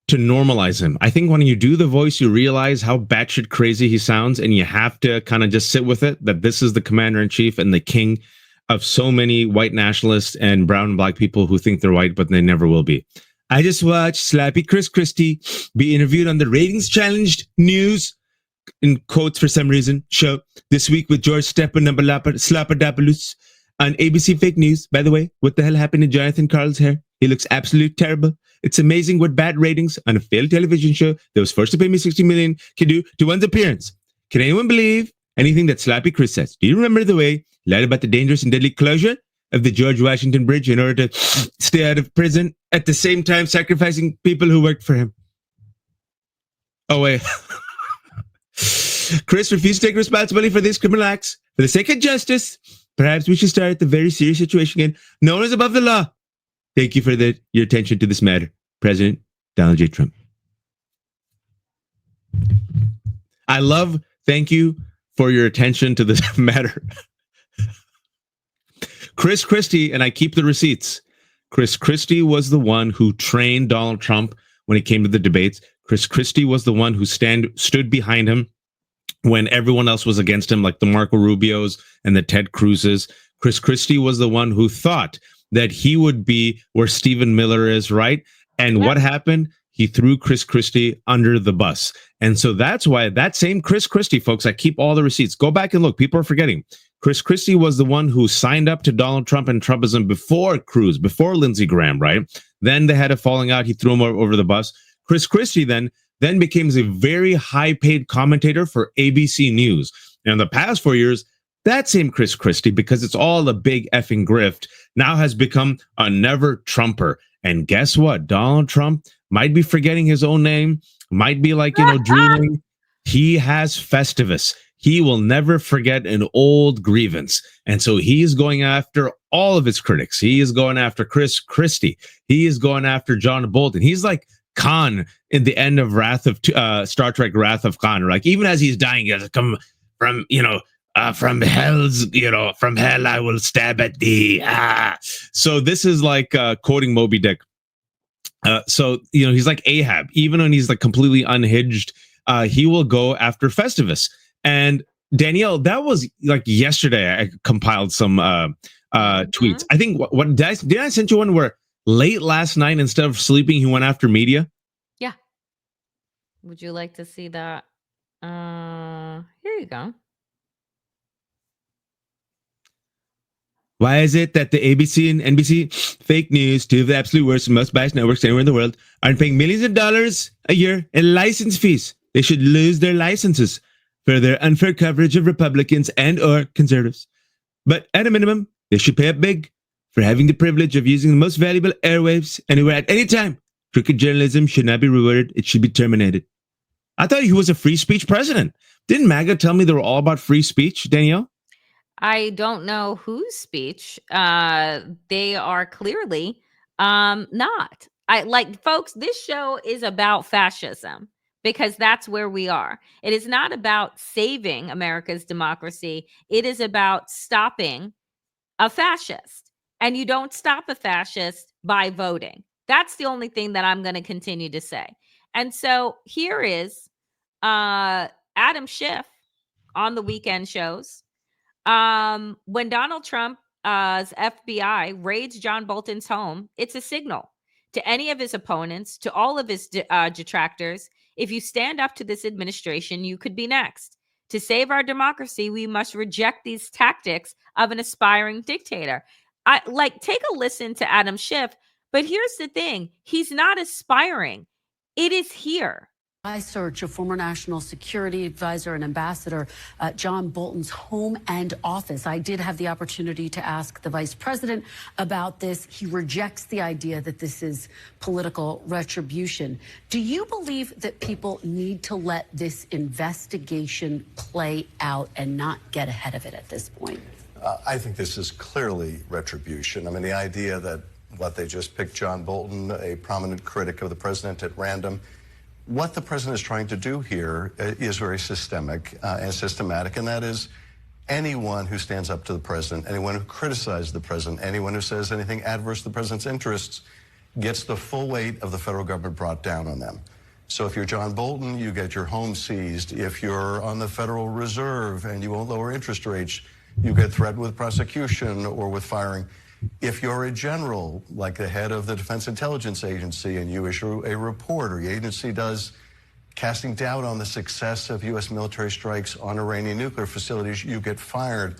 to normalize him. I think when you do the voice, you realize how batshit crazy he sounds, and you have to kind of just sit with it, that this is the commander-in-chief and the king of so many white nationalists and brown and black people who think they're white, but they never will be. I just watched Slappy Chris Christie be interviewed on the Ratings Challenged News, in quotes for some reason, show this week with George Stephanopoulos on ABC Fake News. By the way, what the hell happened to Jonathan Carl's hair? He looks absolutely terrible. It's amazing what bad ratings on a failed television show that was forced to pay me $60 million can do to one's appearance. Can anyone believe anything that Slappy Chris says? Do you remember the way he lied about the dangerous and deadly closure of the George Washington Bridge in order to stay out of prison, at the same time sacrificing people who worked for him? Oh, wait. Chris refused to take responsibility for these criminal acts. For the sake of justice, perhaps we should start at the very serious situation again. No one is above the law. Thank you for your attention to this matter, President Donald J. Trump. Thank you for your attention to this matter. Chris Christie, and I keep the receipts. Chris Christie was the one who trained Donald Trump when it came to the debates. Chris Christie was the one who stood behind him when everyone else was against him, like the Marco Rubios and the Ted Cruzes. Chris Christie was the one who thought that he would be where Stephen Miller is, right? And what happened? He threw Chris Christie under the bus. And so that's why that same Chris Christie, folks, I keep all the receipts. Go back and look. People are forgetting. Chris Christie was the one who signed up to Donald Trump and Trumpism before Cruz, before Lindsey Graham, right? Then they had a falling out. He threw him over the bus. Chris Christie then became a very high-paid commentator for ABC News. And in the past 4 years, that same Chris Christie, because it's all a big effing grift, now has become a never-Trumper. And guess what? Donald Trump might be forgetting his own name, might be like, drooling. He has Festivus. He will never forget an old grievance. And so he is going after all of his critics. He is going after Chris Christie. He is going after John Bolton. He's like Khan in the end of Star Trek Wrath of Khan. Like, even as he's dying, he has to come from, from from hell I will stab at thee. So this is like quoting Moby Dick. So he's like Ahab. Even when he's like completely unhinged, he will go after Festivus. And Danielle, that was like yesterday. I compiled some tweets. I think what did I send you one where late last night, instead of sleeping, he went after media? Yeah. Would you like to see that? Here you go. Why is it that the ABC and NBC fake news, two of the absolute worst and most biased networks anywhere in the world, aren't paying millions of dollars a year in license fees? They should lose their licenses for their unfair coverage of Republicans and or conservatives. But at a minimum, they should pay up big for having the privilege of using the most valuable airwaves anywhere at any time. Crooked journalism should not be rewarded. It should be terminated. I thought he was a free speech president. Didn't MAGA tell me they were all about free speech, Danielle? I don't know whose speech. They are clearly not. Folks, this show is about fascism because that's where we are. It is not about saving America's democracy. It is about stopping a fascist. And you don't stop a fascist by voting. That's the only thing that I'm going to continue to say. And so here is Adam Schiff on the weekend shows. When Donald Trump's FBI raids John Bolton's home, it's a signal to any of his opponents, to all of his detractors. If you stand up to this administration, you could be next. To save our democracy, we must reject these tactics of an aspiring dictator. Take a listen to Adam Schiff, but here's the thing. He's not aspiring. It is here. I search of former national security advisor and ambassador John Bolton's home and office. I did have the opportunity to ask the vice president about this. He rejects the idea that this is political retribution. Do you believe that people need to let this investigation play out and not get ahead of it at this point? I think this is clearly retribution. I mean, the idea that what they just picked John Bolton, a prominent critic of the president, at random. What the president is trying to do here is very systemic and systematic, and that is anyone who stands up to the president, anyone who criticizes the president, anyone who says anything adverse to the president's interests gets the full weight of the federal government brought down on them. So if you're John Bolton, you get your home seized. If you're on the Federal Reserve and you won't lower interest rates, you get threatened with prosecution or with firing. If you're a general, like the head of the Defense Intelligence Agency, and you issue a report, or the agency does, casting doubt on the success of U.S. military strikes on Iranian nuclear facilities, you get fired.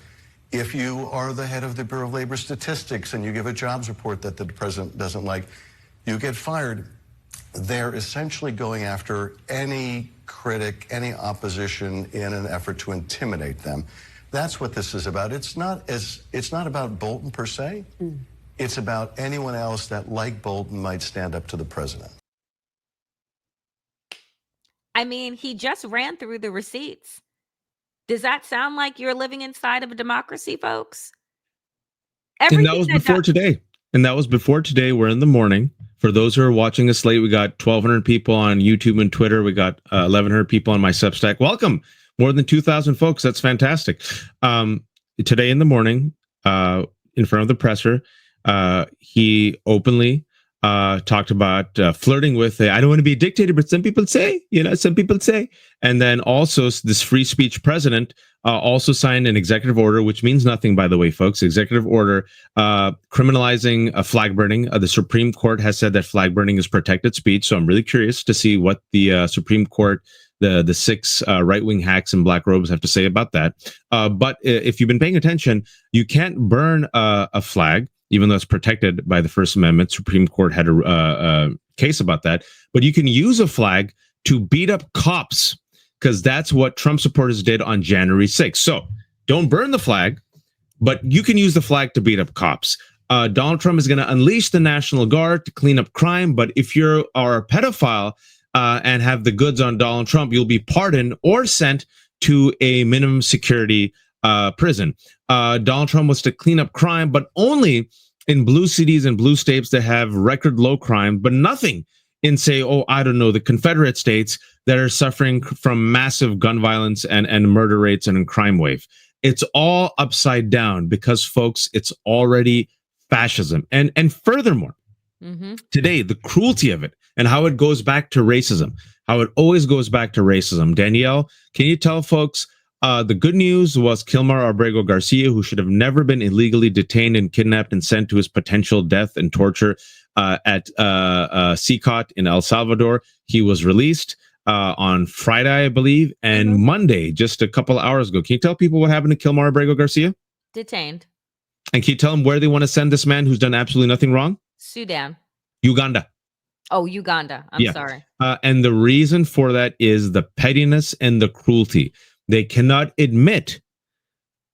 If you are the head of the Bureau of Labor Statistics and you give a jobs report that the president doesn't like, you get fired. They're essentially going after any critic, any opposition in an effort to intimidate them. That's what this is about. It's not about Bolton per se. It's about anyone else that, like Bolton, might stand up to the president. I mean, he just ran through the receipts. Does that sound like you're living inside of a democracy, folks? And that was before today. And that was before today. We're in the morning. For those who are watching us late, we got 1,200 people on YouTube and Twitter. We got 1,100 people on my Substack. Welcome. More than 2,000 folks. That's fantastic. Today in the morning, in front of the presser, he openly talked about flirting with I don't want to be a dictator, but some people say, and then also this free speech president also signed an executive order, which means nothing, by the way, folks. Executive order criminalizing flag burning. The Supreme Court has said that flag burning is protected speech. So I'm really curious to see what the Supreme Court, the six right-wing hacks in black robes, have to say about that. But if you've been paying attention, you can't burn a flag, even though it's protected by the First Amendment. Supreme Court had a case about that. But you can use a flag to beat up cops, because that's what Trump supporters did on January 6th. So don't burn the flag, but you can use the flag to beat up cops. Donald Trump is going to unleash the National Guard to clean up crime. But if you are a pedophile and have the goods on Donald Trump, you'll be pardoned or sent to a minimum security prison. Donald Trump wants to clean up crime, but only in blue cities and blue states that have record low crime, but nothing in, say, the Confederate states that are suffering from massive gun violence and murder rates and crime wave. It's all upside down because, folks, it's already fascism. And furthermore, today, the cruelty of it and how it goes back to racism, how it always goes back to racism. Danielle, can you tell folks, the good news was Kilmar Abrego Garcia, who should have never been illegally detained and kidnapped and sent to his potential death and torture at Sycot in El Salvador. He was released on Friday, I believe, and Monday, just a couple of hours ago. Can you tell people what happened to Kilmar Abrego Garcia? Detained. And can you tell them where they want to send this man who's done absolutely nothing wrong? Sudan. Uganda. Oh, Uganda. I'm sorry. And the reason for that is the pettiness and the cruelty. They cannot admit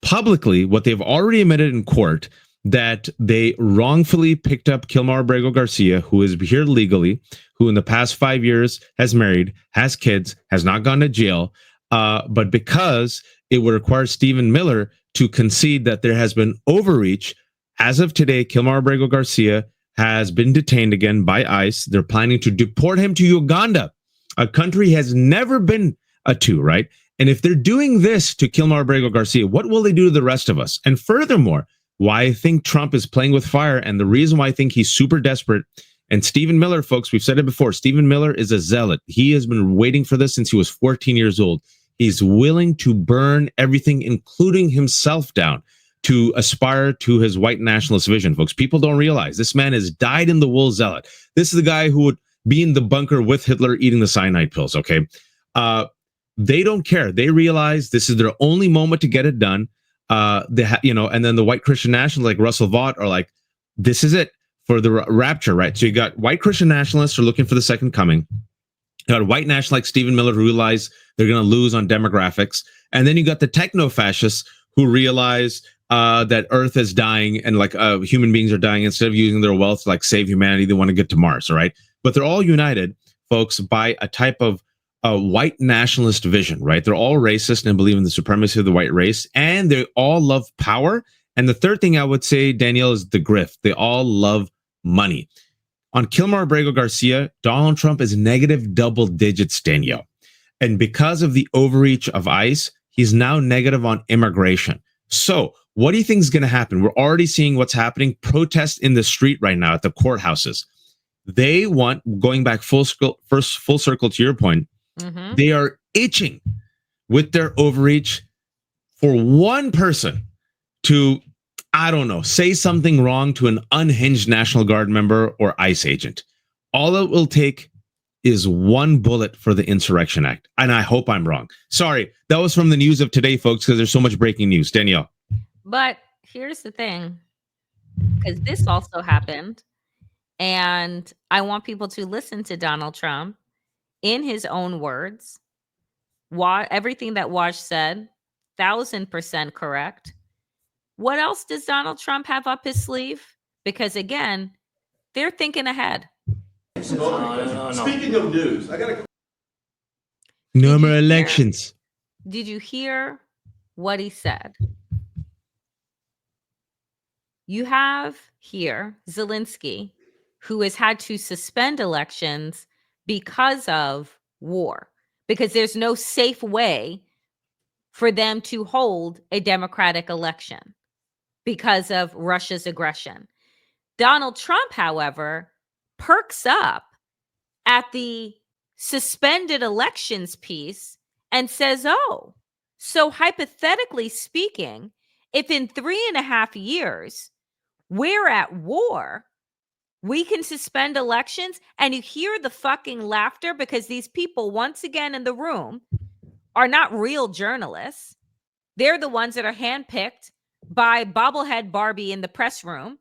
publicly what they've already admitted in court, that they wrongfully picked up Kilmar Abrego Garcia, who is here legally, who in the past 5 years has married, has kids, has not gone to jail. But because it would require Stephen Miller to concede that there has been overreach, as of today, Kilmar Abrego Garcia has been detained again by ICE. They're planning to deport him to Uganda, a country he has never been to, right? And if they're doing this to Kilmar Abrego Garcia, what will they do to the rest of us? And furthermore, why I think Trump is playing with fire, and the reason why I think he's super desperate, and Stephen Miller, folks, we've said it before, Stephen Miller is a zealot. He has been waiting for this since he was 14 years old. He's willing to burn everything, including himself, down to aspire to his white nationalist vision, folks. People don't realize this man is dyed-in-the-wool zealot. This is the guy who would be in the bunker with Hitler eating the cyanide pills, okay? They don't care. They realize this is their only moment to get it done. And then the white Christian nationalists like Russell Vought are like, this is it for the rapture, right? So you got white Christian nationalists who are looking for the second coming. You got white nationalists like Stephen Miller who realize they're going to lose on demographics. And then you got the techno-fascists who realize that Earth is dying and like human beings are dying. Instead of using their wealth to like save humanity, they want to get to Mars, all right? But they're all united, folks, by a type of white nationalist vision, right? They're all racist and believe in the supremacy of the white race, and they all love power. And the third thing I would say, Danielle, is the grift. They all love money. On Kilmer Abrego Garcia, Donald Trump is negative double digits, Danielle. And because of the overreach of ICE, he's now negative on immigration. So what do you think is going to happen? We're already seeing what's happening. Protests in the street right now at the courthouses. They want, going back full circle to your point, they are itching with their overreach for one person to, I don't know, say something wrong to an unhinged National Guard member or ICE agent. All it will take is one bullet for the Insurrection Act. And I hope I'm wrong. Sorry, that was from the news of today, folks, because there's so much breaking news. Danielle. But here's the thing, because this also happened. And I want people to listen to Donald Trump in his own words. Everything that Wash said, 1000% correct. What else does Donald Trump have up his sleeve? Because again, they're thinking ahead. No. Speaking of news, I gotta. No more elections. Did you hear what he said? You have here Zelensky, who has had to suspend elections because of war, because there's no safe way for them to hold a democratic election because of Russia's aggression. Donald Trump, however, perks up at the suspended elections piece and says, oh, so hypothetically speaking, if in 3.5 years we're at war, we can suspend elections. And you hear the fucking laughter because these people, once again in the room, are not real journalists. They're the ones that are handpicked by bobblehead Barbie in the press room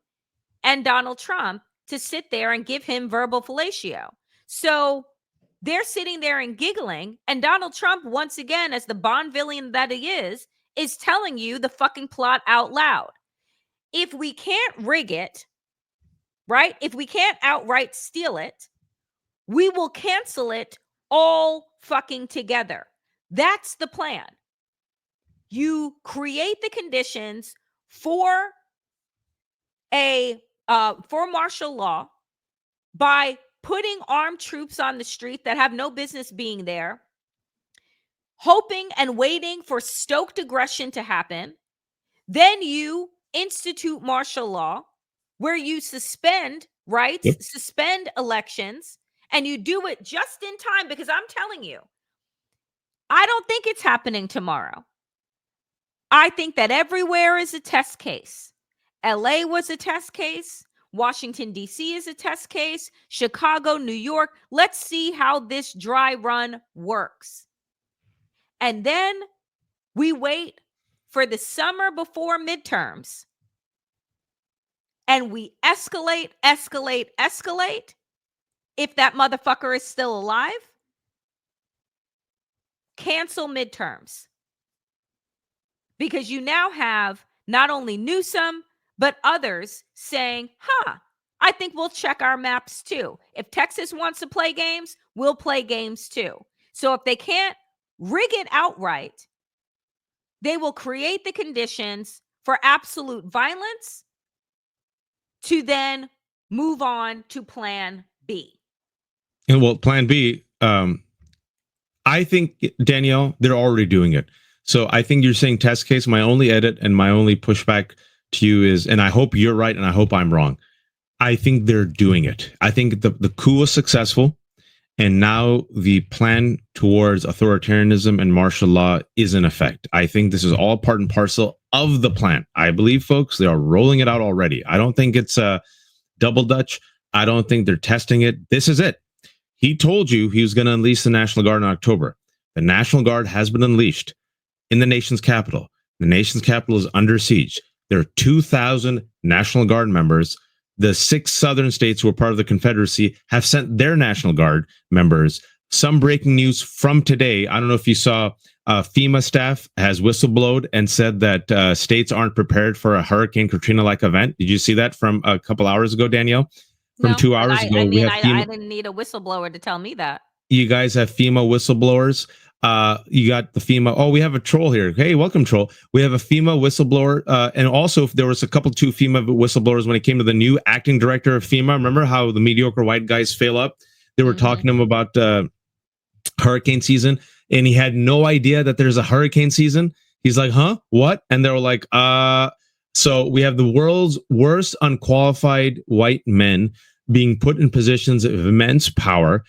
and Donald Trump to sit there and give him verbal fellatio. So they're sitting there and giggling. And Donald Trump, once again, as the Bond villain that he is telling you the fucking plot out loud. If we can't rig it, right? If we can't outright steal it, we will cancel it all fucking together. That's the plan. You create the conditions for for martial law by putting armed troops on the street that have no business being there, hoping and waiting for stoked aggression to happen. Then you institute martial law where you suspend rights, suspend elections, and you do it just in time, because I'm telling you, I don't think it's happening tomorrow. I think that everywhere is a test case. LA was a test case. Washington, D.C. is a test case. Chicago, New York. Let's see how this dry run works. And then we wait for the summer before midterms. And we escalate. If that motherfucker is still alive, cancel midterms. Because you now have not only Newsom, but others saying, I think we'll check our maps too. If Texas wants to play games, we'll play games too. So if they can't rig it outright, they will create the conditions for absolute violence to then move on to plan B. And well, plan B, I think, Danielle, they're already doing it. So I think you're saying test case. My only edit and my only pushback to you is, and I hope you're right and I hope I'm wrong, I think they're doing it. I think the coup was successful. And now the plan towards authoritarianism and martial law is in effect. I think this is all part and parcel of the plan. I believe, folks, they are rolling it out already. I don't think it's a double Dutch. I don't think they're testing it. This is it. He told you he was going to unleash the National Guard in October. The National Guard has been unleashed in the nation's capital. The nation's capital is under siege. There are 2,000 National Guard members. The 6 southern states who are part of the Confederacy have sent their National Guard members. Some breaking news from today. I don't know if you saw FEMA staff has whistleblowed and said that states aren't prepared for a Hurricane Katrina-like event. Did you see that from a couple hours ago, Danielle? From 2 hours ago. I didn't need a whistleblower to tell me that. You guys have FEMA whistleblowers. You got the FEMA. Oh, we have a troll here. Hey, welcome, troll. We have a FEMA whistleblower. And also, if there was two FEMA whistleblowers when it came to the new acting director of FEMA. Remember how the mediocre white guys fail up? They were talking to him about hurricane season, and he had no idea that there's a hurricane season. He's like, huh? What? And they were like, So we have the world's worst unqualified white men being put in positions of immense power.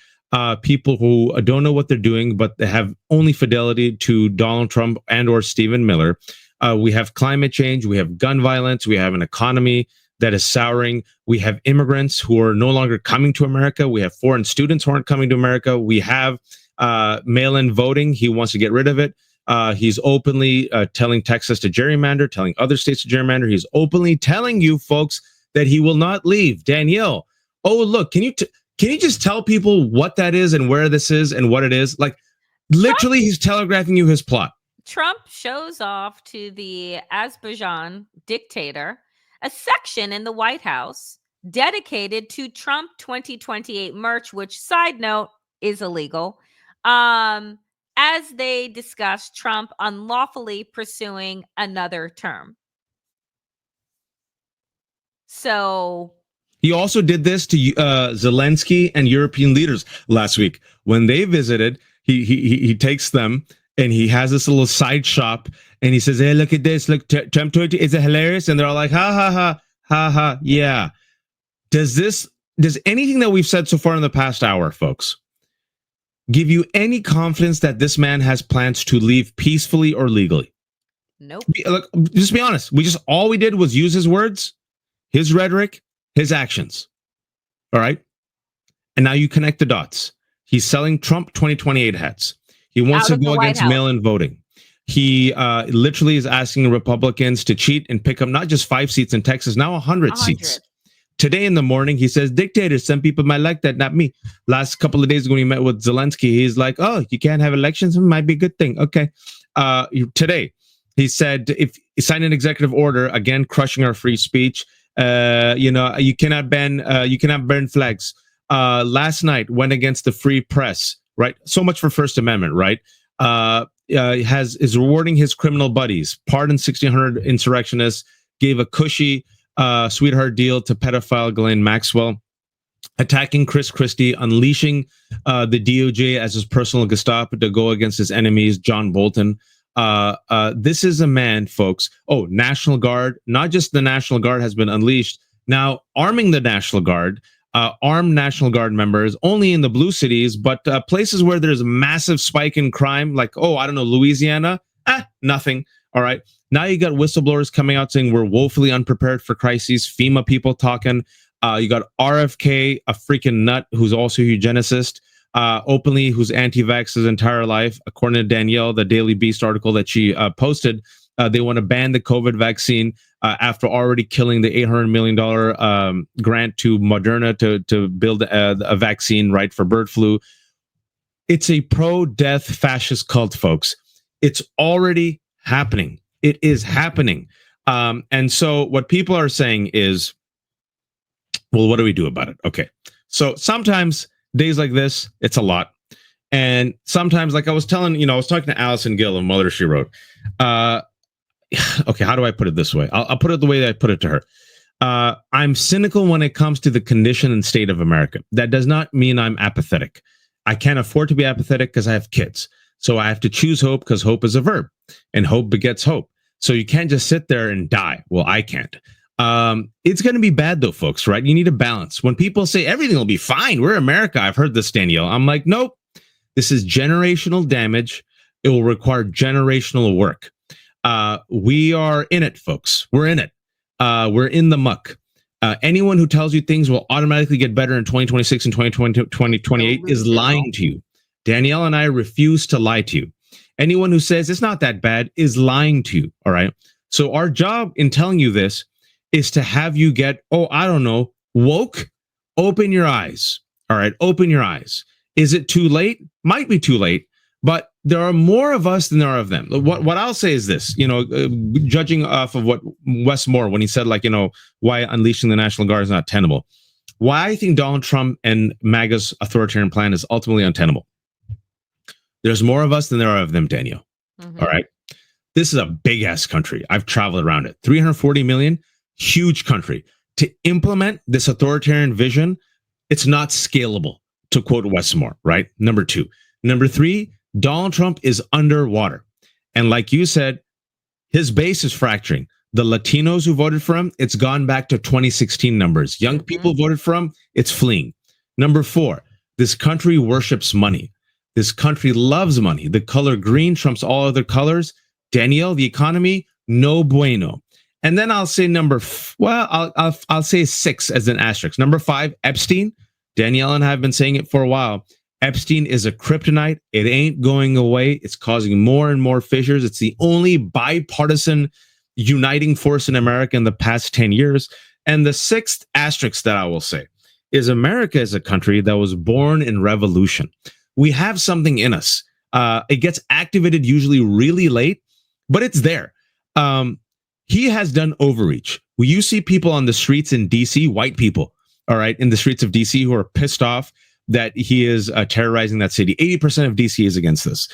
People who don't know what they're doing, but they have only fidelity to Donald Trump and or Stephen Miller. We have climate change. We have gun violence. We have an economy that is souring. We have immigrants who are no longer coming to America. We have foreign students who aren't coming to America. We have mail-in voting. He wants to get rid of it. He's openly telling Texas to gerrymander, telling other states to gerrymander. He's openly telling you folks that he will not leave. Danielle, oh, look, can you just tell people what that is and where this is and what it is? Like, literally, he's telegraphing you his plot. Trump shows off to the Azerbaijan dictator a section in the White House dedicated to Trump 2028 merch, which, side note, is illegal. As they discuss Trump unlawfully pursuing another term. So he also did this to Zelensky and European leaders last week when they visited. He takes them and he has this little side shop and he says, "Hey, look at this! Look, Trump 20, is it hilarious?" And they're all like, "Ha ha ha ha ha, yeah." Does anything that we've said so far in the past hour, folks, give you any confidence that this man has plans to leave peacefully or legally? Nope. Look, just be honest. All we did was use his words, his rhetoric, his actions. All right. And now you connect the dots. He's selling Trump 2028 hats. He wants to go against mail-in voting. He literally is asking Republicans to cheat and pick up not just 5 seats in Texas, now 100 seats. Today in the morning, he says, dictators, some people might like that, not me. Last couple of days ago when he met with Zelensky, he's like, oh, you can't have elections? It might be a good thing. Okay. Today, he said, if he signed an executive order, again, crushing our free speech, you cannot burn flags. Last night, went against the free press, right? So much for First Amendment, right? Is rewarding his criminal buddies, pardoned 1,600 insurrectionists, gave a cushy sweetheart deal to pedophile Ghislaine Maxwell, attacking Chris Christie, unleashing the DOJ as his personal Gestapo to go against his enemies, John Bolton. This is a man, folks. Oh, National Guard, not just the National Guard has been unleashed. Now arming the National Guard, armed National Guard members only in the blue cities, but places where there's a massive spike in crime, like, Louisiana, nothing. All right. Now you got whistleblowers coming out saying we're woefully unprepared for crises. FEMA people talking. You got RFK, a freaking nut who's also a eugenicist, openly who's anti-vax his entire life. According to Danielle, the Daily Beast article that she posted, they want to ban the COVID vaccine after already killing the $800 million grant to Moderna to build a vaccine, right, for bird flu. It's a pro-death fascist cult, folks. It's already happening. It is happening. And so what people are saying is, well, what do we do about it? Okay. So sometimes days like this, it's a lot. And sometimes, like I was talking to Allison Gill of Mother She Wrote. Okay, how do I put it this way? I'll put it the way that I put it to her. I'm cynical when it comes to the condition and state of America. That does not mean I'm apathetic. I can't afford to be apathetic because I have kids. So I have to choose hope because hope is a verb and hope begets hope. So you can't just sit there and die. Well, I can't. It's going to be bad though, folks, right? You need a balance. When people say everything will be fine, we're America. I've heard this, Danielle. I'm like, nope, this is generational damage. It will require generational work. We are in it, folks. We're in it. We're in the muck. Anyone who tells you things will automatically get better in 2026 and 2028 is lying to you. Danielle and I refuse to lie to you. Anyone who says it's not that bad is lying to you. All right. So our job in telling you this is to have you get, I don't know, woke. Open your eyes. All right. Open your eyes. Is it too late? Might be too late, but there are more of us than there are of them. What I'll say is this, judging off of what Wes Moore, when he said, why unleashing the National Guard is not tenable, why I think Donald Trump and MAGA's authoritarian plan is ultimately untenable. There's more of us than there are of them, Daniel. Mm-hmm. All right. This is a big ass country. I've traveled around it. 340 million, huge country. To implement this authoritarian vision, it's not scalable, to quote Wes Moore, right? Number two. Number three, Donald Trump is underwater. And like you said, his base is fracturing. The Latinos who voted for him, it's gone back to 2016 numbers. Young people voted for him, it's fleeing. Number four, this country worships money. This country loves money. The color green trumps all other colors. Danielle, the economy, no bueno. And then I'll say I'll say 6 as an asterisk. Number 5, Epstein. Danielle and I have been saying it for a while. Epstein is a kryptonite. It ain't going away. It's causing more and more fissures. It's the only bipartisan uniting force in America in the past 10 years. And the 6th asterisk that I will say is America is a country that was born in revolution. We have something in us. It gets activated usually really late, but it's there. He has done overreach. You see people on the streets in DC, white people, all right, in the streets of DC who are pissed off that he is terrorizing that city. 80% of DC is against this.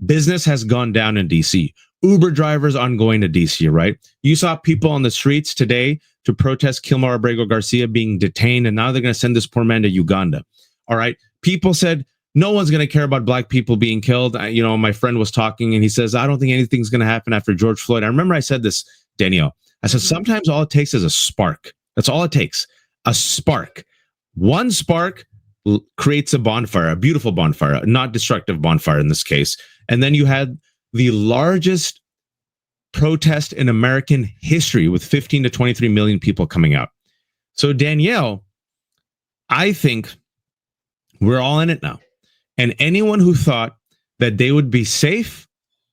Business has gone down in DC. Uber drivers aren't going to DC, right? You saw people on the streets today to protest Kilmar Abrego Garcia being detained, and now they're going to send this poor man to Uganda. All right. People said, no one's going to care about black people being killed. My friend was talking and he says, I don't think anything's going to happen after George Floyd. I remember I said this, Danielle. I said, sometimes all it takes is a spark. That's all it takes. A spark. One spark creates a bonfire, a beautiful bonfire, a not destructive bonfire in this case. And then you had the largest protest in American history with 15 to 23 million people coming out. So Danielle, I think we're all in it now. And anyone who thought that they would be safe,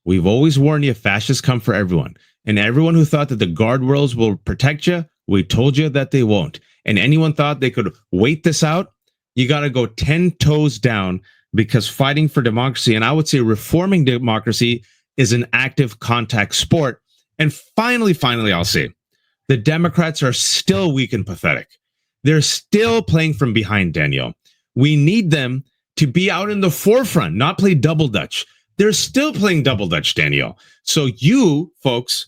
we've always warned you, fascists come for everyone. And everyone who thought that the guardrails will protect you, we told you that they won't. And anyone thought they could wait this out, you got to go 10 toes down, because fighting for democracy, and I would say reforming democracy, is an active contact sport. And finally, I'll say, the Democrats are still weak and pathetic. They're still playing from behind, Danielle. We need them to be out in the forefront, not play double dutch. They're still playing double dutch, Danielle. So you folks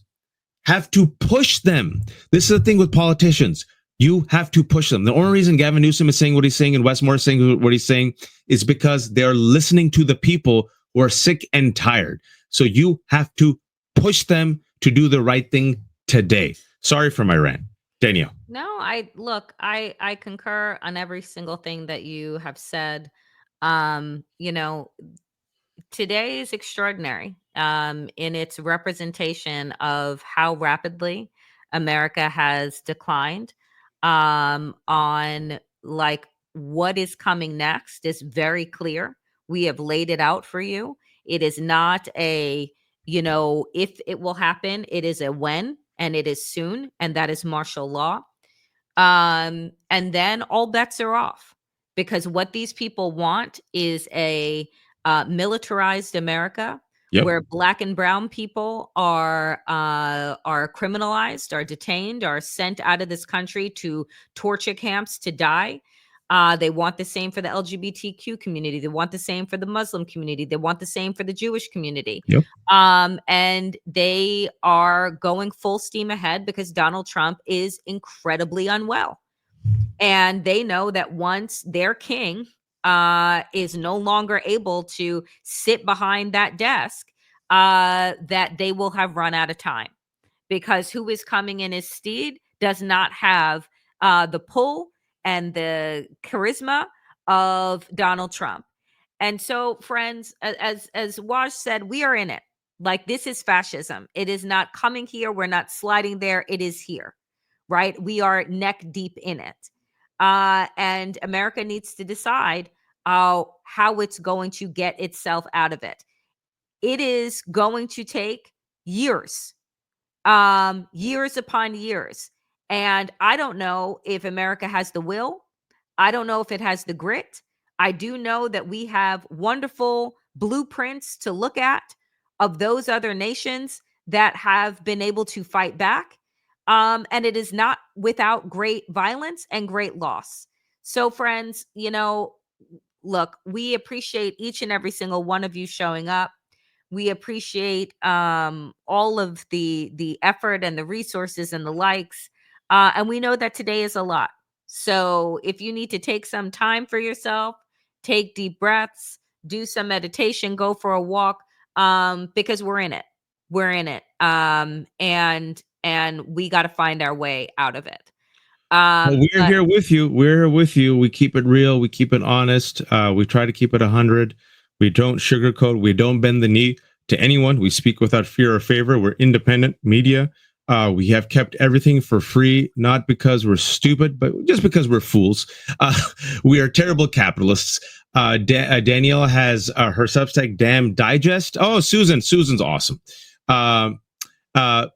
have to push them. This is the thing with politicians. You have to push them. The only reason Gavin Newsom is saying what he's saying and Wes Moore is saying what he's saying is because they're listening to the people who are sick and tired. So you have to push them to do the right thing today. Sorry for my rant. Danielle. No, I concur on every single thing that you have said. Today is extraordinary in its representation of how rapidly America has declined. On what is coming next is very clear. We have laid it out for you. It is not a, if it will happen, it is a when, and it is soon, and that is martial law. And then all bets are off, because what these people want is a militarized America, where black and brown people are criminalized, are detained, are sent out of this country to torture camps to die. They want the same for the LGBTQ community. They want the same for the Muslim community. They want the same for the Jewish community. And they are going full steam ahead because Donald Trump is incredibly unwell. And they know that once their king is no longer able to sit behind that desk, that they will have run out of time. Because who is coming in his stead? does not have the pull and the charisma of Donald Trump. And so, friends, as Waj said, we are in it. Like, this is fascism. It is not coming here. We're not sliding there. It is here, right? We are neck deep in it. And America needs to decide how it's going to get itself out of it. It is going to take years, years upon years. And I don't know if America has the will. I don't know if it has the grit. I do know that we have wonderful blueprints to look at of those other nations that have been able to fight back. And it is not without great violence and great loss. So, friends, look, we appreciate each and every single one of you showing up. We appreciate all of the effort and the resources and the likes. And we know that today is a lot. So if you need to take some time for yourself, take deep breaths, do some meditation, go for a walk, because we're in it. We're in it. And we got to find our way out of it. Well, we're here with you. We're here with you. We keep it real. We keep it honest. We try to keep it 100. We don't sugarcoat. We don't bend the knee to anyone. We speak without fear or favor. We're independent media. We have kept everything for free, not because we're stupid, but just because we're fools. We are terrible capitalists. Danielle has her Substack Damn Digest. Oh, Susan's awesome.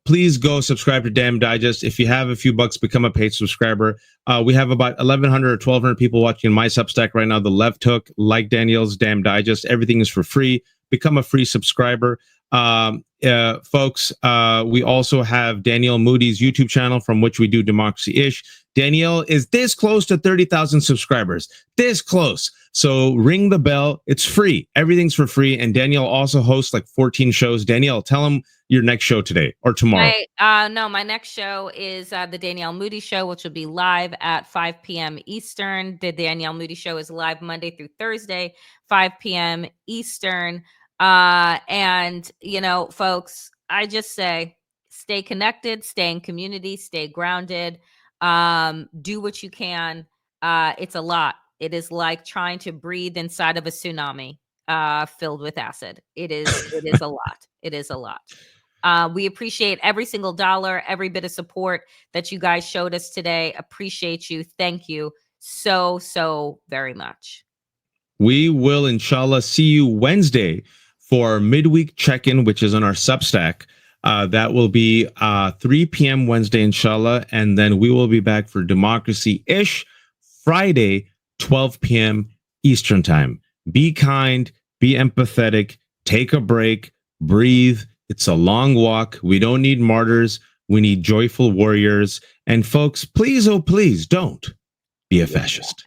Please go subscribe to Damn Digest. If you have a few bucks, become a paid subscriber. We have about 1,100 or 1,200 people watching my Substack right now. The left hook, like Danielle's Damn Digest. Everything is for free. Become a free subscriber. Folks, we also have Danielle Moody's YouTube channel, from which we do Democracy-ish. Danielle is this close to 30,000 subscribers. This close. So ring the bell. It's free. Everything's for free. And Danielle also hosts like 14 shows. Danielle, tell them your next show today or tomorrow. No, my next show is the Danielle Moody Show, which will be live at 5 p.m. Eastern. The Danielle Moody Show is live Monday through Thursday, 5 p.m. Eastern. And, folks, I just say, stay connected, stay in community, stay grounded, do what you can. It's a lot. It is like trying to breathe inside of a tsunami, filled with acid. It is a lot. It is a lot. We appreciate every single dollar, every bit of support that you guys showed us today. Appreciate you. Thank you so, so very much. We will, inshallah, see you Wednesday for midweek check-in, which is on our Substack. That will be 3 p.m. Wednesday, inshallah. And then we will be back for Democracy-ish Friday, 12 p.m. Eastern time. Be kind, be empathetic, take a break, breathe. It's a long walk. We don't need martyrs. We need joyful warriors. And folks, please, oh, please don't be a fascist.